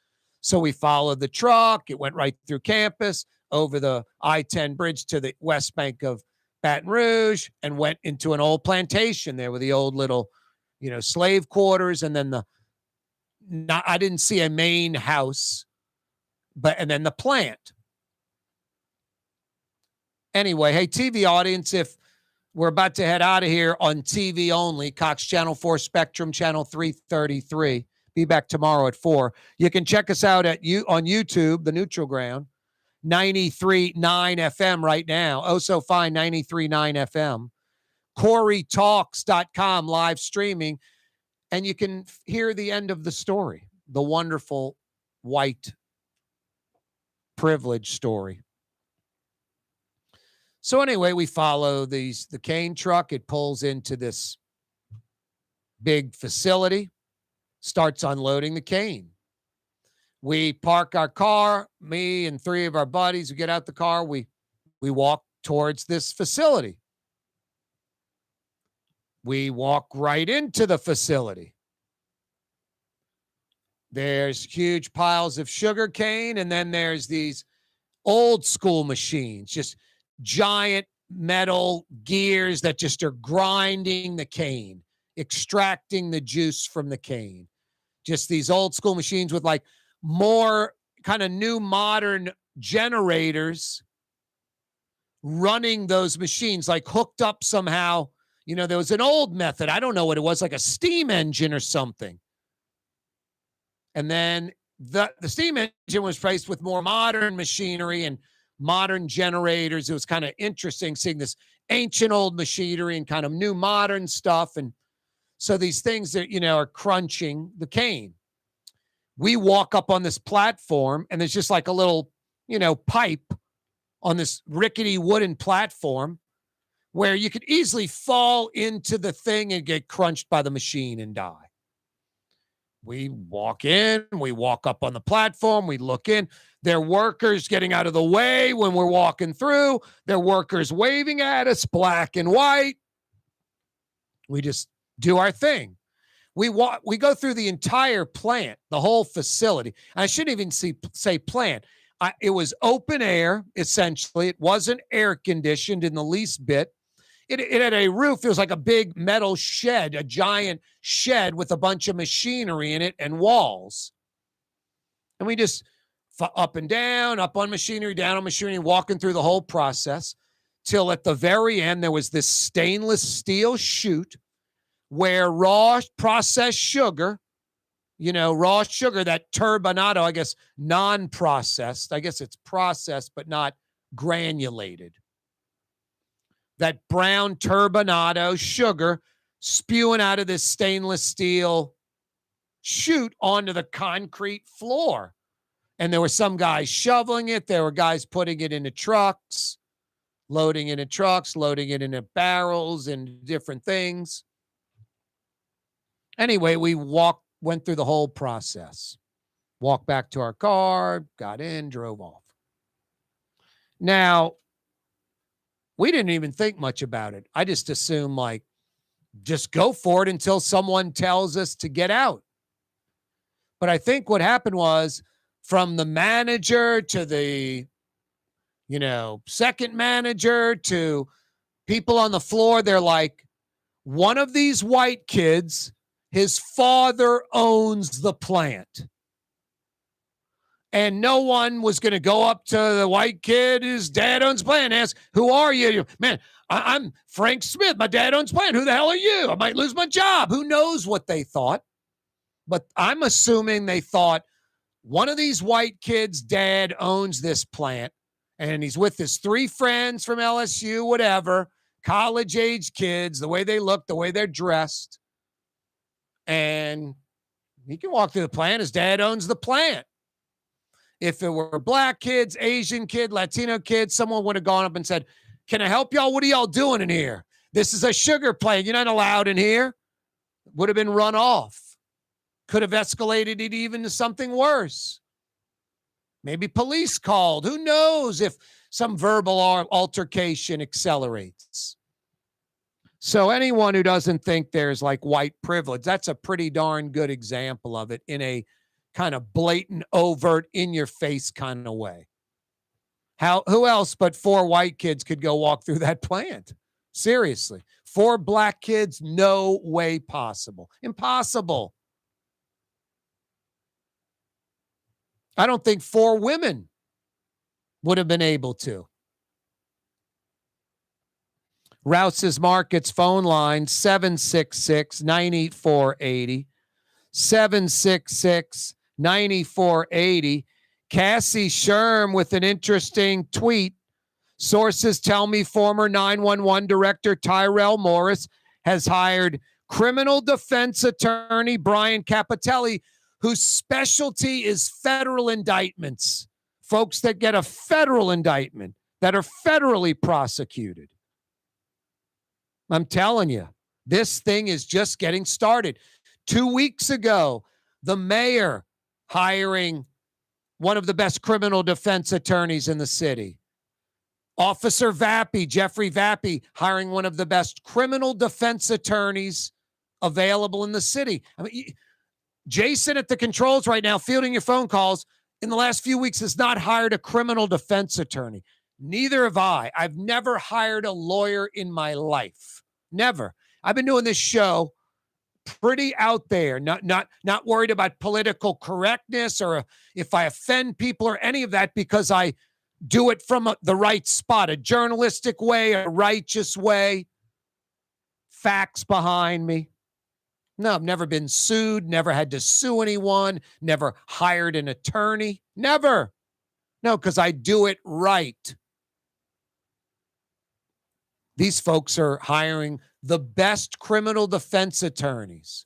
So we followed the truck. It went right through campus, over the I-10 bridge to the West Bank of Baton Rouge, and went into an old plantation there with the old little, slave quarters, and then the I didn't see a main house, and then the plant. Anyway, hey, TV audience, if we're about to head out of here on TV only, Cox Channel 4 Spectrum, Channel 333. Be back tomorrow at 4. You can check us out on YouTube, The Neutral Ground, 93.9 FM right now. Oh, so fine, 93.9 FM. KaareTalks.com live streaming. And you can hear the end of the story, the wonderful white privilege story. So anyway, we follow the cane truck. It pulls into this big facility, starts unloading the cane. We park our car, me and 3 of our buddies. We get out the car. We walk towards this facility. We walk right into the facility. There's huge piles of sugar cane, and then there's these old school machines, just giant metal gears that just are grinding the cane, extracting the juice from the cane. Just these old school machines with like more kind of new modern generators running those machines, like hooked up somehow. You know, there was an old method. I don't know what it was, like a steam engine or something. And then the steam engine was replaced with more modern machinery and modern generators. It was kind of interesting seeing this ancient old machinery and kind of new modern stuff. And so these things that, are crunching the cane. We walk up on this platform, and there's just like a little, pipe on this rickety wooden platform where you could easily fall into the thing and get crunched by the machine and die. We walk in, we walk up on the platform, we look in. There are workers getting out of the way when we're walking through. There are workers waving at us, black and white. We just do our thing. We go through the entire plant, the whole facility. I shouldn't even say plant. It was open air, essentially. It wasn't air conditioned in the least bit. It had a roof. It was like a big metal shed, a giant shed with a bunch of machinery in it and walls. And we just up and down, up on machinery, down on machinery, walking through the whole process till at the very end, there was this stainless steel chute where raw processed sugar, raw sugar, that turbinado, I guess, non-processed. I guess it's processed, but not granulated. That brown turbinado sugar spewing out of this stainless steel chute onto the concrete floor. And there were some guys shoveling it. There were guys putting it into trucks, loading it in trucks, loading it into barrels and different things. Anyway, we went through the whole process. Walked back to our car, got in, drove off. Now, we didn't even think much about it. I just assumed, just go for it until someone tells us to get out. But I think what happened was, from the manager to the, second manager to people on the floor, they're like, one of these white kids, his father owns the plant. And no one was going to go up to the white kid whose dad owns plant and ask, who are you? Man, I'm Frank Smith. My dad owns plant. Who the hell are you? I might lose my job. Who knows what they thought? But I'm assuming they thought one of these white kids' dad owns this plant, and he's with his 3 friends from LSU, whatever, college-age kids, the way they look, the way they're dressed. And he can walk through the plant. His dad owns the plant. If it were black kids, Asian kid, Latino kids, someone would have gone up and said, can I help y'all? What are y'all doing in here? This is a sugar plant. You're not allowed in here. Would have been run off. Could have escalated it even to something worse. Maybe police called. Who knows if some verbal altercation accelerates. So anyone who doesn't think there's white privilege, that's a pretty darn good example of it in a kind of blatant, overt, in-your-face kind of way. Who else but 4 white kids could go walk through that plant? Seriously. 4 black kids, no way possible. Impossible. I don't think 4 women would have been able to. Rouse's Markets phone line, 766-9480. 766-9480. Cassie Sherm with an interesting tweet. Sources tell me former 911 director Tyrell Morris has hired criminal defense attorney Brian Capitelli, whose specialty is federal indictments. Folks that get a federal indictment, that are federally prosecuted. I'm telling you, this thing is just getting started. 2 weeks ago, the mayor hiring one of the best criminal defense attorneys in the city. Officer Vappy, Jeffrey Vappy, hiring one of the best criminal defense attorneys available in the city. I mean, Jason at the controls right now, fielding your phone calls, in the last few weeks has not hired a criminal defense attorney. Neither have I. I've never hired a lawyer in my life. Never. I've been doing this show pretty out there, not worried about political correctness or if I offend people or any of that, because I do it from the right spot, a journalistic way, a righteous way, facts behind me. No, I've never been sued, never had to sue anyone, never hired an attorney, never. No, because I do it right. These folks are hiring the best criminal defense attorneys.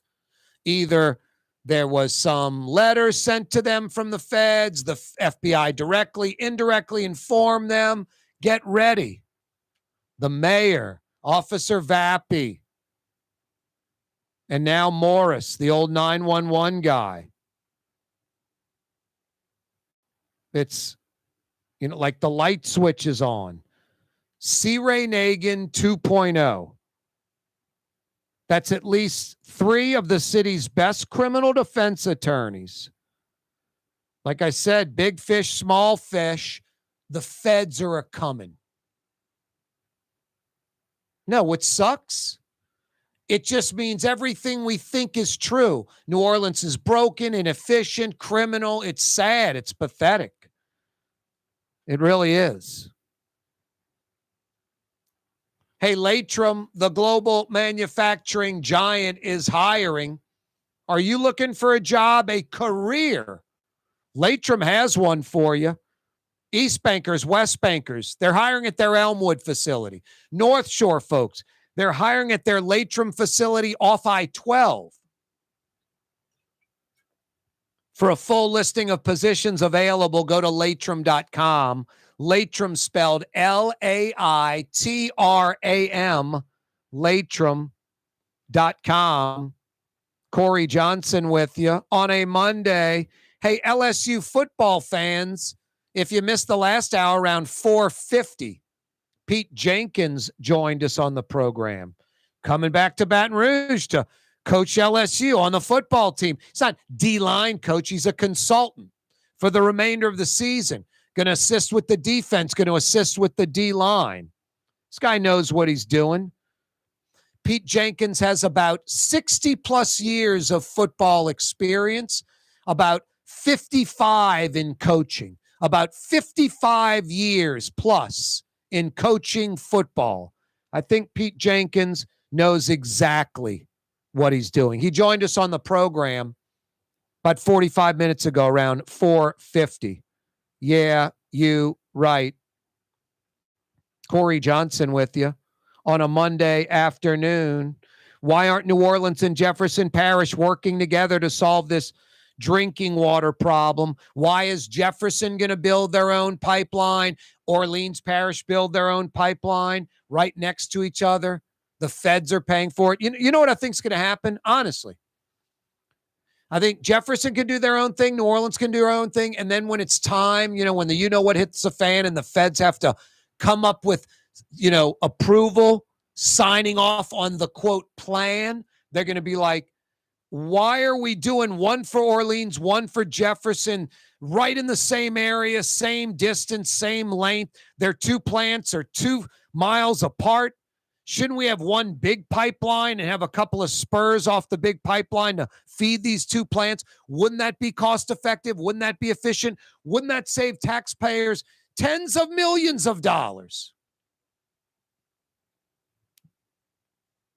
Either there was some letter sent to them from the feds, the FBI directly, indirectly informed them, get ready. The mayor, Officer Vappy, and now Morris, the old 911 guy. It's, like the light switch is on. C. Ray Nagin 2.0. That's at least 3 of the city's best criminal defense attorneys. Like I said, big fish, small fish, the feds are a-coming. No, what sucks? It just means everything we think is true. New Orleans is broken, inefficient, criminal. It's sad. It's pathetic. It really is. Hey, Latrim, the global manufacturing giant, is hiring. Are you looking for a job, a career? Latrim has one for you. East Bankers, West Bankers, they're hiring at their Elmwood facility. North Shore folks, they're hiring at their Latrim facility off I-12. For a full listing of positions available, go to latrim.com. Latrim spelled L-A-I-T-R-A-M, latrim.com. Corey Johnson with you on a Monday. Hey, LSU football fans, if you missed the last hour around 4:50, Pete Jenkins joined us on the program. Coming back to Baton Rouge to coach LSU on the football team. He's not D-line coach. He's a consultant for the remainder of the season. Going to assist with the defense, going to assist with the D-line. This guy knows what he's doing. Pete Jenkins has about 60-plus years of football experience, about 55 in coaching, about 55 years plus in coaching football. I think Pete Jenkins knows exactly what he's doing. He joined us on the program about 45 minutes ago, around 4:50. Yeah, you right. Corey Johnson with you on a Monday afternoon. Why aren't New Orleans and Jefferson Parish working together to solve this drinking water problem? Why is Jefferson going to build their own pipeline? Orleans Parish build their own pipeline right next to each other? The feds are paying for it. You know what I think is going to happen? Honestly, I think Jefferson can do their own thing. New Orleans can do their own thing. And then when it's time, when the what hits the fan and the feds have to come up with, approval, signing off on the, quote, plan, they're going to be like, why are we doing one for Orleans, one for Jefferson, right in the same area, same distance, same length? Their 2 plants are 2 miles apart. Shouldn't we have one big pipeline and have a couple of spurs off the big pipeline to feed these two plants? Wouldn't that be cost effective? Wouldn't that be efficient? Wouldn't that save taxpayers tens of millions of dollars?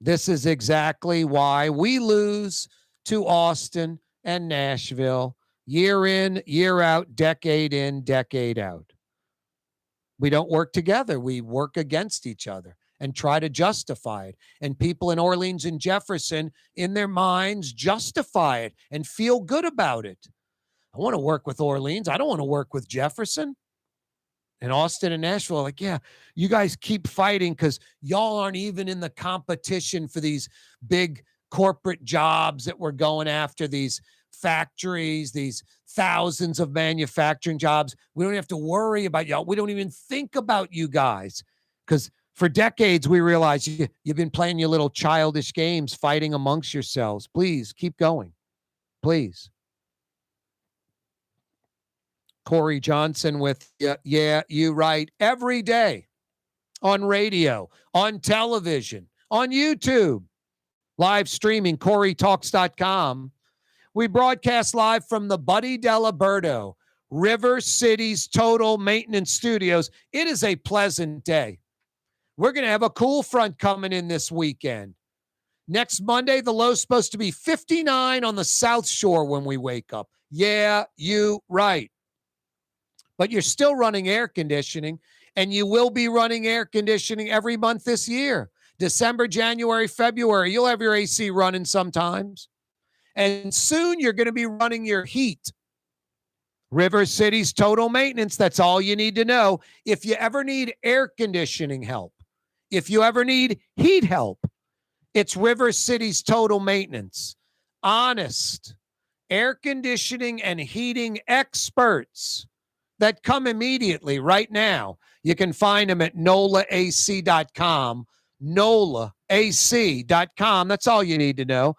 This is exactly why we lose to Austin and Nashville year in, year out, decade in, decade out. We don't work together. We work against each other and try to justify it. And people in Orleans and Jefferson, in their minds, justify it and feel good about it. I want to work with Orleans. I don't want to work with Jefferson. And Austin and Nashville are like, yeah, you guys keep fighting because y'all aren't even in the competition for these big corporate jobs that we're going after, these factories, these thousands of manufacturing jobs. We don't have to worry about y'all. We don't even think about you guys because for decades we realized you've been playing your little childish games, fighting amongst yourselves. Please keep going. Please. Corey Johnson with you. Yeah, you right. Every day on radio, on television, on YouTube, live streaming, CoreyTalks.com. We broadcast live from the Buddy Diliberto, River City's Total Maintenance Studios. It is a pleasant day. We're going to have a cool front coming in this weekend. Next Monday, the low's supposed to be 59 on the South Shore when we wake up. Yeah, you right. But you're still running air conditioning, and you will be running air conditioning every month this year. December, January, February, you'll have your AC running sometimes. And soon you're going to be running your heat. River City's Total Maintenance, that's all you need to know. If you ever need air conditioning help, if you ever need heat help, it's River City's Total Maintenance. Honest air conditioning and heating experts that come immediately right now. You can find them at NOLAAC.com, NOLAAC.com. That's all you need to know.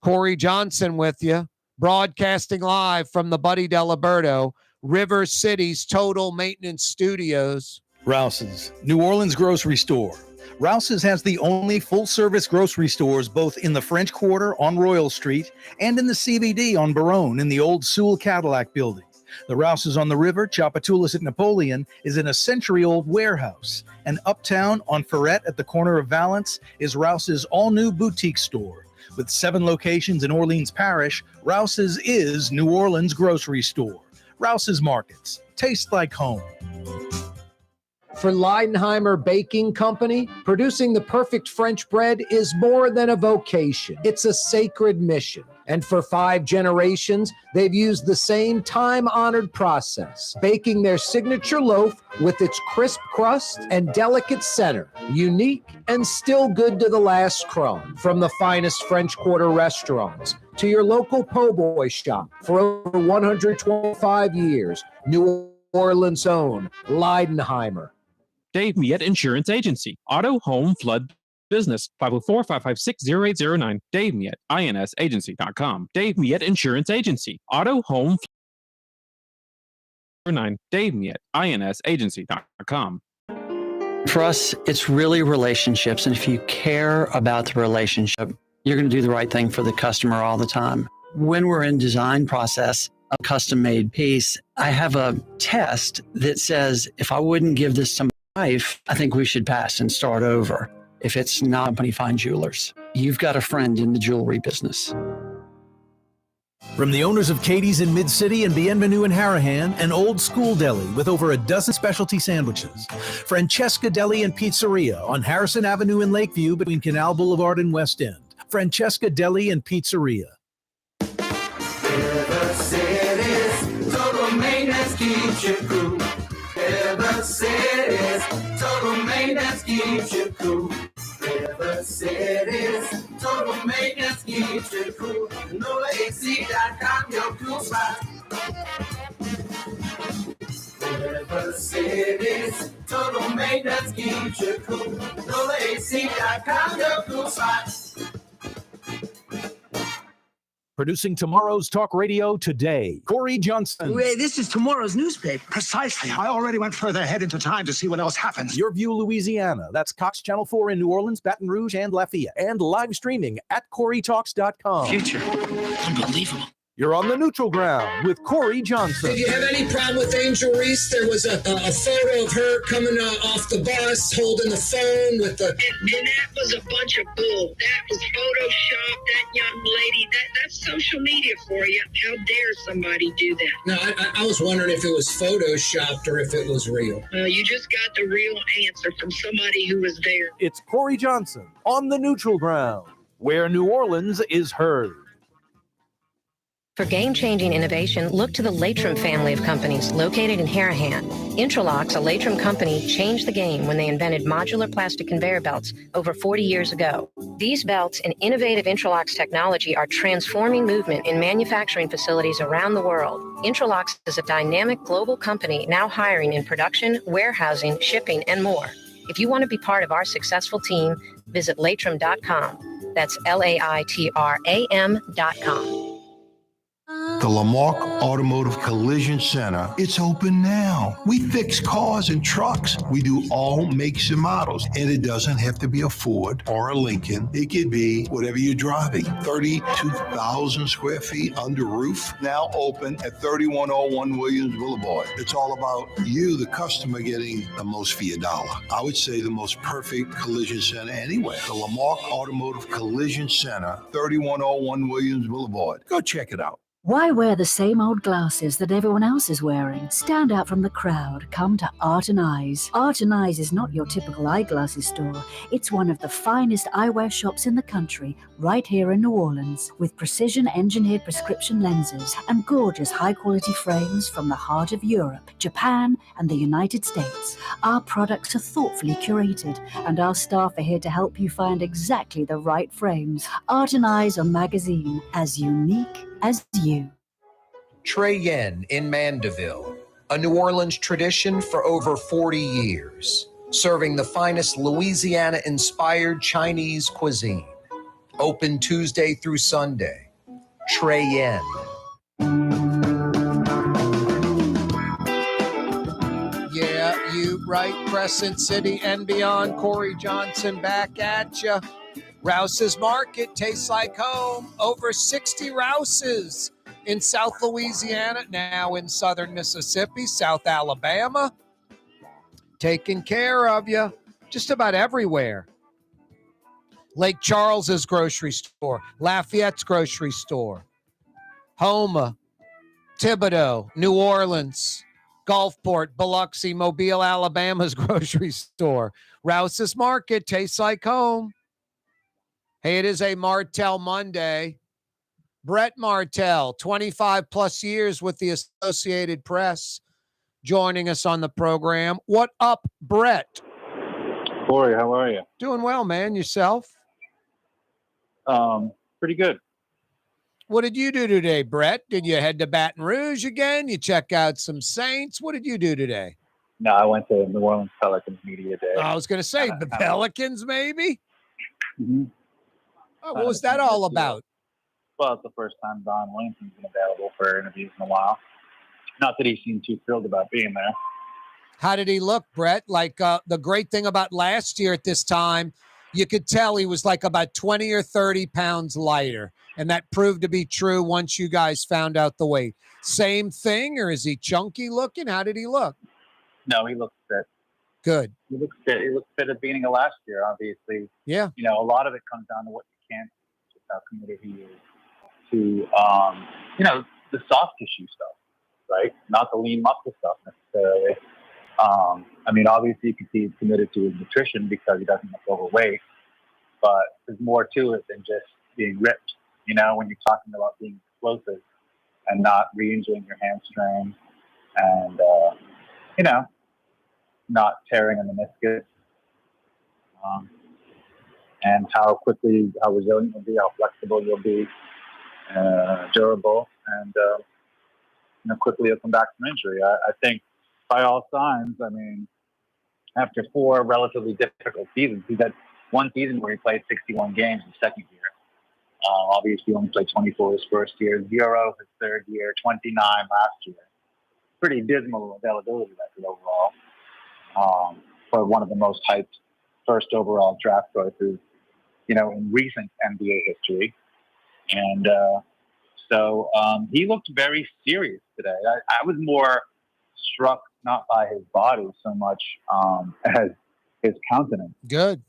Corey Johnson with you, broadcasting live from the Buddy Diliberto, River City's Total Maintenance Studios. Rouse's, New Orleans grocery store. Rouse's has the only full-service grocery stores both in the French Quarter on Royal Street and in the CBD on Baronne in the old Sewell Cadillac building. The Rouse's on the river, Tchoupitoulas at Napoleon, is in a century-old warehouse. And uptown on Ferret at the corner of Valence is Rouse's all-new boutique store. With 7 locations in Orleans Parish, Rouse's is New Orleans grocery store. Rouse's Markets. Taste like home. For Leidenheimer Baking Company, producing the perfect French bread is more than a vocation. It's a sacred mission. And for 5 generations, they've used the same time-honored process, baking their signature loaf with its crisp crust and delicate center, unique and still good to the last crumb. From the finest French Quarter restaurants to your local po' boy shop, for over 125 years, New Orleans' own Leidenheimer. Dave Miette Insurance Agency. Auto, home, flood, business. 504-556-0809. Dave Miette, insagency.com. Dave Miette Insurance Agency. Auto, home, flood, Dave Miette, insagency.com. For us, it's really relationships. And if you care about the relationship, you're going to do the right thing for the customer all the time. When we're in design process, a custom-made piece, I have a test that says, if I wouldn't give this to my wife, I think we should pass and start over. If it's not Company Fine Jewelers, you've got a friend in the jewelry business. From the owners of Katie's in Mid-City and Bienvenue in Harahan, an old school deli with over a dozen specialty sandwiches. Francesca Deli and Pizzeria on Harrison Avenue in Lakeview between Canal Boulevard and West End. Francesca Deli and Pizzeria. River City's Total Maintenance keeps you cool. River City's Total Maintenance keeps you cool. River City's Total Maintenance keeps you cool. NOLAAC.com, your cool spot. River City's Total Maintenance keeps you cool. NOLAAC.com, your cool spot. Producing tomorrow's talk radio today, Corey Johnson. This is tomorrow's newspaper. Precisely. I already went further ahead into time to see what else happens. Your View, Louisiana. That's Cox Channel 4 in New Orleans, Baton Rouge, and Lafayette. And live streaming at CoreyTalks.com. Future. Unbelievable. You're on the neutral ground with Corey Johnson. Did you have any problem with Angel Reese? There was a photo of her coming off the bus, holding the phone with the... And that was a bunch of bull. That was Photoshop, that young lady. That's social media for you. How dare somebody do that? No, I was wondering if it was Photoshopped or if it was real. You just got the real answer from somebody who was there. It's Corey Johnson on the neutral ground, where New Orleans is heard. For game-changing innovation, look to the Latrim family of companies located in Harahan. Intralox, a Latrim company, changed the game when they invented modular plastic conveyor belts over 40 years ago. These belts and innovative Intralox technology are transforming movement in manufacturing facilities around the world. Intralox is a dynamic global company now hiring in production, warehousing, shipping, and more. If you want to be part of our successful team, visit Latrim.com. That's LAITRAM.com. The Lamarck Automotive Collision Center, it's open now. We fix cars and trucks. We do all makes and models. And it doesn't have to be a Ford or a Lincoln. It could be whatever you're driving. 32,000 square feet under roof, now open at 3101 Williams Boulevard. It's all about you, the customer, getting the most for your dollar. I would say the most perfect collision center anywhere. The Lamarck Automotive Collision Center, 3101 Williams Boulevard. Go check it out. Why wear the same old glasses that everyone else is wearing? Stand out from the crowd. Come to Art and Eyes. Art and Eyes is not your typical eyeglasses store. It's one of the finest eyewear shops in the country, right here in New Orleans, with precision-engineered prescription lenses and gorgeous high-quality frames from the heart of Europe, Japan, and the United States. Our products are thoughtfully curated, and our staff are here to help you find exactly the right frames. Art and Eyes on magazine, as unique as you. Trey Yen in Mandeville, a New Orleans tradition for over 40 years, serving the finest Louisiana-inspired Chinese cuisine. Open Tuesday through Sunday. Trey Yen. Yeah, you right, Crescent City and beyond. Corey Johnson back at you. Rouse's Market tastes like home. Over 60 Rouse's in South Louisiana, now in Southern Mississippi, South Alabama. Taking care of you just about everywhere. Lake Charles's grocery store, Lafayette's grocery store, Homa, Thibodaux, New Orleans, Gulfport, Biloxi, Mobile, Alabama's grocery store. Rouse's Market tastes like home. Hey, it is a Martel Monday. Brett Martel, 25 plus years with the Associated Press, joining us on the program. What up, Brett? Corey, how are you? Doing well, man. Yourself? Pretty good. What did you do today, Brett? Did you head to Baton Rouge again? You check out some Saints? What did you do today? No, I went to New Orleans Pelicans Media Day. I was going to say the Pelicans, maybe? Mm-hmm. Oh, what was that all about? Well, it's the first time Don Williamson's been available for interviews in a while. Not that he seemed too thrilled about being there. How did he look, Brett? Like the great thing about last year at this time, you could tell he was like about 20 or 30 pounds lighter. And that proved to be true once you guys found out the weight. Same thing, or is he chunky looking? How did he look? No, he looks fit. Good. He looks fit. He looks fit at the beginning of last year, obviously. Yeah. You know, a lot of it comes down to what you can, just how committed he is to, the soft tissue stuff, right? Not the lean muscle stuff necessarily. Obviously you can see he's committed to his nutrition because he doesn't look overweight, but there's more to it than just being ripped. You know, when you're talking about being explosive and not re-injuring your hamstring and, not tearing a meniscus, and how resilient you'll be, how flexible you'll be, durable, and quickly you'll come back from injury. I think by all signs, after 4 relatively difficult seasons, he's had one season where he played 61 games in the second year. Obviously, only played 24 his first year, 0 his third year, 29 last year. Pretty dismal availability record overall. For one of the most hyped first overall draft choices, in recent NBA history. And so he looked very serious today. I was more struck not by his body so much as his countenance. Good.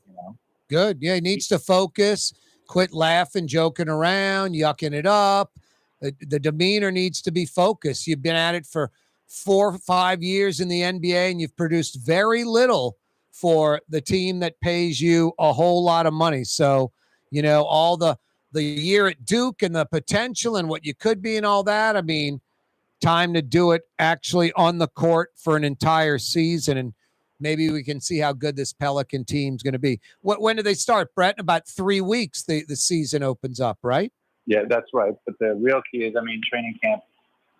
Good. Yeah, he needs to focus, quit laughing, joking around, yucking it up. The demeanor needs to be focused. You've been at it for 4 or 5 years in the NBA, and you've produced very little for the team that pays you a whole lot of money. So, all the year at Duke and the potential and what you could be and all that, I mean, time to do it actually on the court for an entire season, and maybe we can see how good this Pelican team's going to be. When do they start, Brett? In about 3 weeks, the season opens up, right? Yeah, that's right. But the real key is, training camp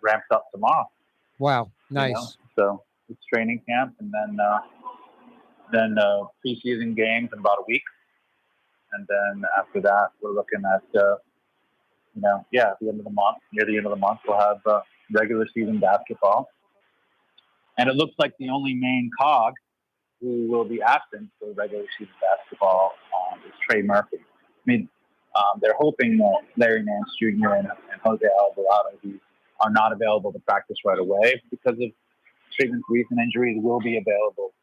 ramps up tomorrow. Wow, nice. So it's training camp, and then preseason games in about a week, and then after that, we're looking at at the end of the month. Near the end of the month, we'll have regular season basketball, and it looks like the only main cog who will be absent for regular season basketball is Trey Murphy. They're hoping that Larry Nance Jr. and Jose Alvarado, who are not available to practice right away because of treatment for recent injuries, will be available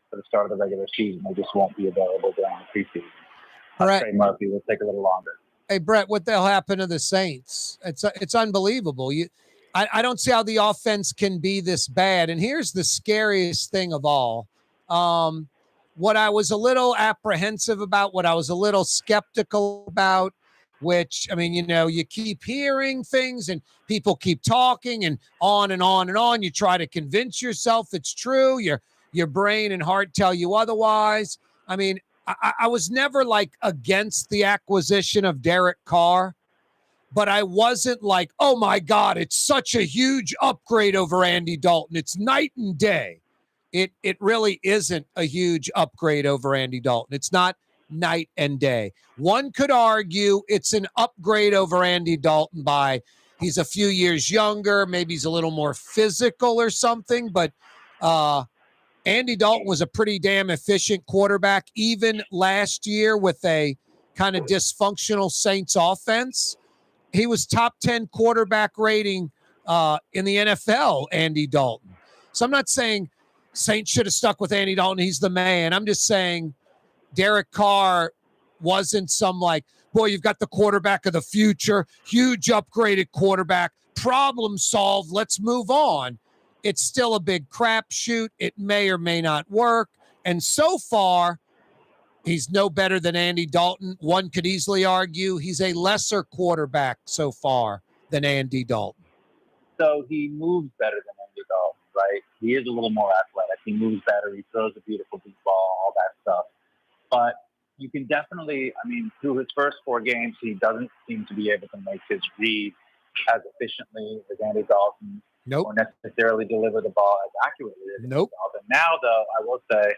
for the start of the regular season. They just won't be available during the preseason. Trey Murphy will take a little longer. Hey, Brett, what the hell happened to the Saints? It's unbelievable. I don't see how the offense can be this bad. And here's the scariest thing of all. What I was a little apprehensive about, what I was a little skeptical about, which, you keep hearing things and people keep talking and on and on and on. You try to convince yourself it's true. Your brain and heart tell you otherwise. I was never against the acquisition of Derek Carr, but I wasn't like, oh my God, it's such a huge upgrade over Andy Dalton. It's night and day. It really isn't a huge upgrade over Andy Dalton. It's not night and day. One could argue it's an upgrade over Andy Dalton by he's a few years younger, maybe he's a little more physical or something, but Andy Dalton was a pretty damn efficient quarterback even last year with a kind of dysfunctional Saints offense. He was top 10 quarterback rating in the NFL, Andy Dalton. So I'm not saying Saints should have stuck with Andy Dalton. He's the man. I'm just saying Derek Carr wasn't some boy, you've got the quarterback of the future, huge upgraded quarterback, problem solved, let's move on. It's still a big crapshoot. It may or may not work. And so far, he's no better than Andy Dalton. One could easily argue he's a lesser quarterback so far than Andy Dalton. So he moves better than Andy Dalton, right? He is a little more athletic. He moves better. He throws a beautiful deep ball, all that stuff. But you can definitely, through his first 4 games, he doesn't seem to be able to make his read as efficiently as Andy Dalton. Nope. Or necessarily deliver the ball as accurately as nope. Dalton. Now, though, I will say,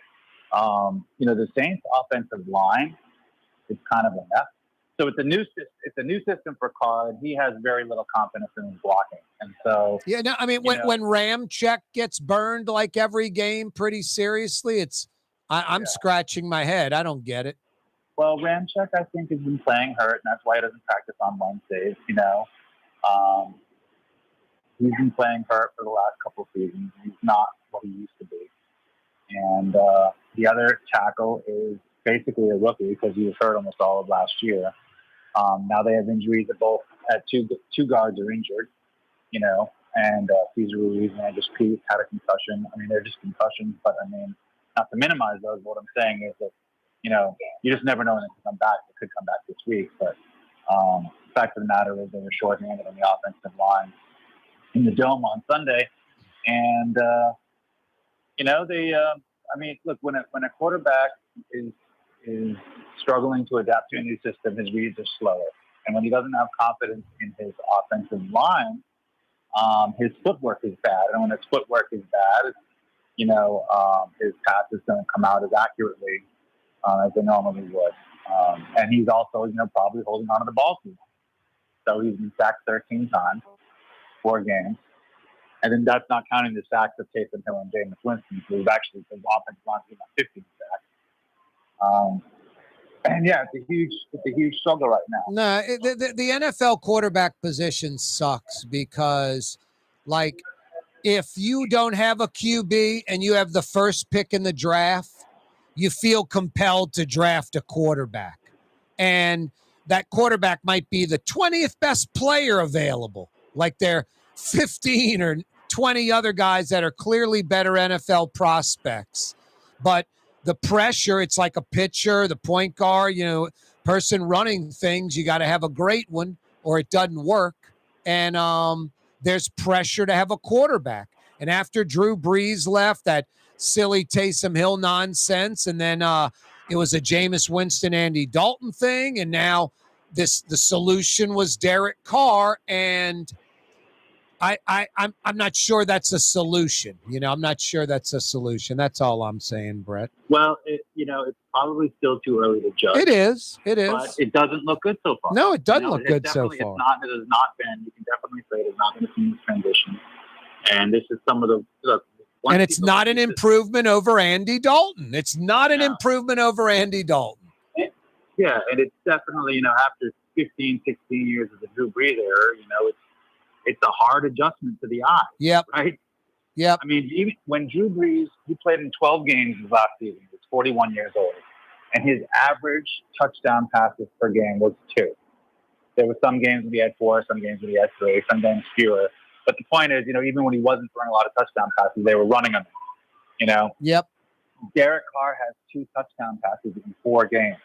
the Saints' offensive line is kind of a mess. So it's a new system for Carr, and he has very little confidence in his blocking. And so, yeah, no, when Ramczyk gets burned every game pretty seriously, I'm scratching my head. I don't get it. Well, Ramczyk, I think, has been playing hurt, and that's why he doesn't practice on Wednesdays. He's been playing hurt for the last couple of seasons. He's not what he used to be. And the other tackle is basically a rookie because he was hurt almost all of last year. Now they have injuries at two guards are injured, and Cesar Ruiz and Andres Pete had a concussion. They're just concussions, but not to minimize those. What I'm saying is that, you just never know when it can come back. It could come back this week, but the fact of the matter is they were shorthanded on the offensive line in the Dome on Sunday. And, look, when a quarterback is struggling to adapt to a new system, his reads are slower. And when he doesn't have confidence in his offensive line, his footwork is bad. And when his footwork is bad, his passes don't come out as accurately as they normally would. And he's also, probably holding on to the ball too long. So he's been sacked 13 times, 4 games. And then that's not counting the sacks of Taysom Hill and Jameis Winston, who've actually been offensive line about 15 sacks. And yeah, it's a huge struggle right now. No, the NFL quarterback position sucks because, like, if you don't have a QB and you have the first pick in the draft, you feel compelled to draft a quarterback. And that quarterback might be the 20th best player available. Like there are 15 or 20 other guys that are clearly better NFL prospects. But the pressure, it's like a pitcher, the point guard, person running things. You got to have a great one or it doesn't work. And there's pressure to have a quarterback. And after Drew Brees left, that silly Taysom Hill nonsense, and then it was a Jameis Winston, Andy Dalton thing, and now the solution was Derek Carr, and I'm not sure that's a solution. I'm not sure that's a solution. That's all I'm saying, Brett. Well, it's probably still too early to judge. It is. But it doesn't look good so far. No, it doesn't look good so far. It has not been. You can definitely say it has not been a seamless transition. And this is some of the. And it's not an improvement over Andy Dalton. It's not an improvement over Andy Dalton. Yeah, and it's definitely, after 15, 16 years of the Drew Brees era, it's a hard adjustment to the eye. Yep. Right? Yep. I mean, even when Drew Brees, he played in 12 games his last season. He was 41 years old. And his average touchdown passes per game was 2. There were some games when he had 4, some games when he had 3, some games fewer. But the point is, even when he wasn't throwing a lot of touchdown passes, they were running him. Yep. Derek Carr has 2 touchdown passes in 4 games.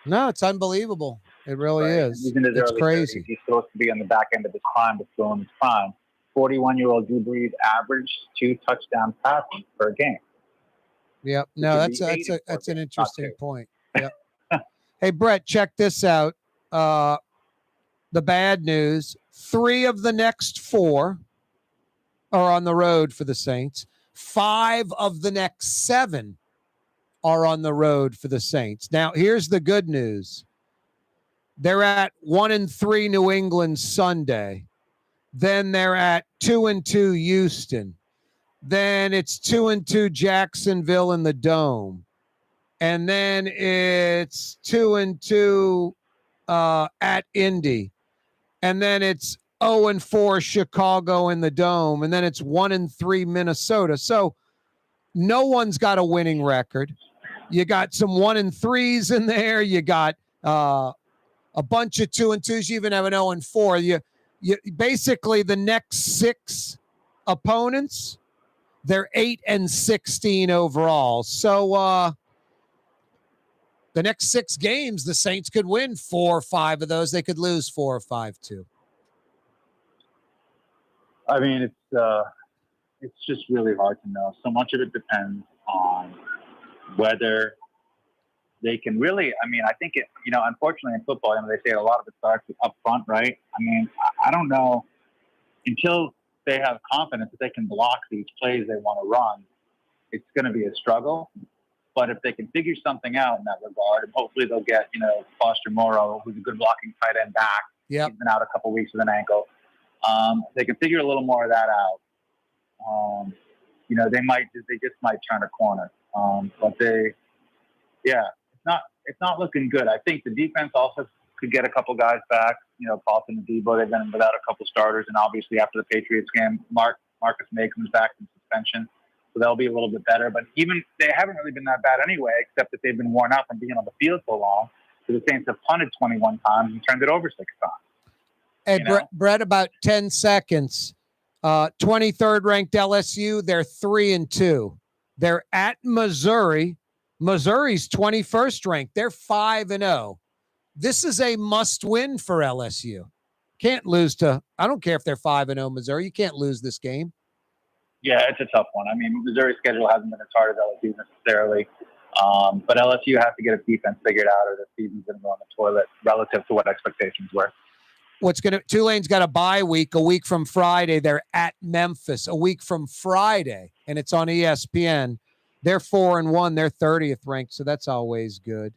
No, it's unbelievable. It really is. Even in his It's early crazy. 30s, he's supposed to be on the back end of his prime, but still in his prime. 41-year-old Drew Brees averaged 2 touchdown passes per game. Yep. No, that's an interesting point. Yep. Hey, Brett, check this out. The bad news, 3 of the next 4 are on the road for the Saints. 5 of the next 7 are on the road for the Saints. Now, here's the good news. They're at 1-3 New England Sunday. Then they're at 2-2 Houston. Then it's 2-2 Jacksonville in the Dome. And then it's 2-2 at Indy. And then it's 0-4 Chicago in the Dome. And then it's 1-3 Minnesota. So no one's got a winning record. You got some 1-3s in there. You got a bunch of 2-2s. You even have an 0-4. You basically the next 6 opponents, they're 8-16 overall. So the next 6 games, the Saints could win 4 or 5 of those. They could lose 4 or 5 too. I mean, it's just really hard to know. So much of it depends on whether they can really. I mean, I think it. Unfortunately, in football, they say a lot of it starts up front, right? I mean, I don't know until they have confidence that they can block these plays they want to run. It's going to be a struggle. But if they can figure something out in that regard, and hopefully they'll get, Foster Moreau, who's a good blocking tight end, back. Yep. He's been out a couple weeks with an ankle. They can figure a little more of that out. They just might turn a corner. But it's not looking good. I think the defense also could get a couple guys back. Paulson and Debo, they've been without a couple starters, and obviously after the Patriots game, Marcus May comes back from suspension. So they'll be a little bit better. But even they haven't really been that bad anyway, except that they've been worn out from being on the field so long. So the Saints have punted 21 times and turned it over 6 times. Hey, Brett, about 10 seconds. 23rd ranked LSU, they're 3-2. They're at Missouri. Missouri's 21st ranked. They're 5-0. This is a must win for LSU. Can't lose to, I don't care if they're 5-0 Missouri. You can't lose this game. Yeah, it's a tough one. I mean, Missouri's schedule hasn't been as hard as LSU necessarily. But LSU has to get its defense figured out or the season's going to go on the toilet relative to what expectations were. Tulane's got a bye week, a week from Friday. They're at Memphis a week from Friday, and it's on ESPN. They're 4-1. They're 30th ranked, so that's always good.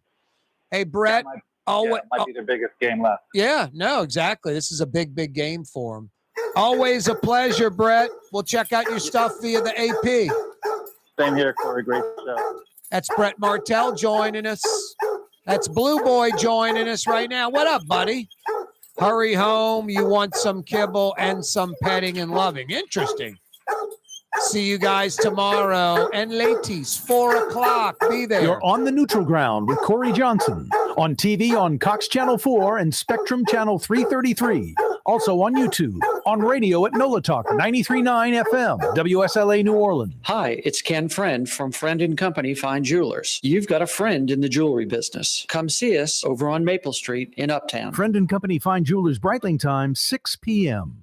Hey, Brett. Might be their biggest game left. Yeah, no, exactly. This is a big, big game for them. Always a pleasure, Brett. We'll check out your stuff via the AP. Same here, Corey. Great show. That's Brett Martel joining us. That's Blue Boy joining us right now. What up, buddy? Hurry home. You want some kibble and some petting and loving. Interesting. See you guys tomorrow. And ladies, 4 o'clock. Be there. You're on the neutral ground with Corey Johnson. On TV on Cox Channel 4 and Spectrum Channel 333. Also on YouTube. On radio at NOLA Talk 93.9 FM, WSLA New Orleans. Hi, it's Ken Friend from Friend & Company Fine Jewelers. You've got a friend in the jewelry business. Come see us over on Maple Street in Uptown. Friend & Company Fine Jewelers, Breitling time, 6 p.m.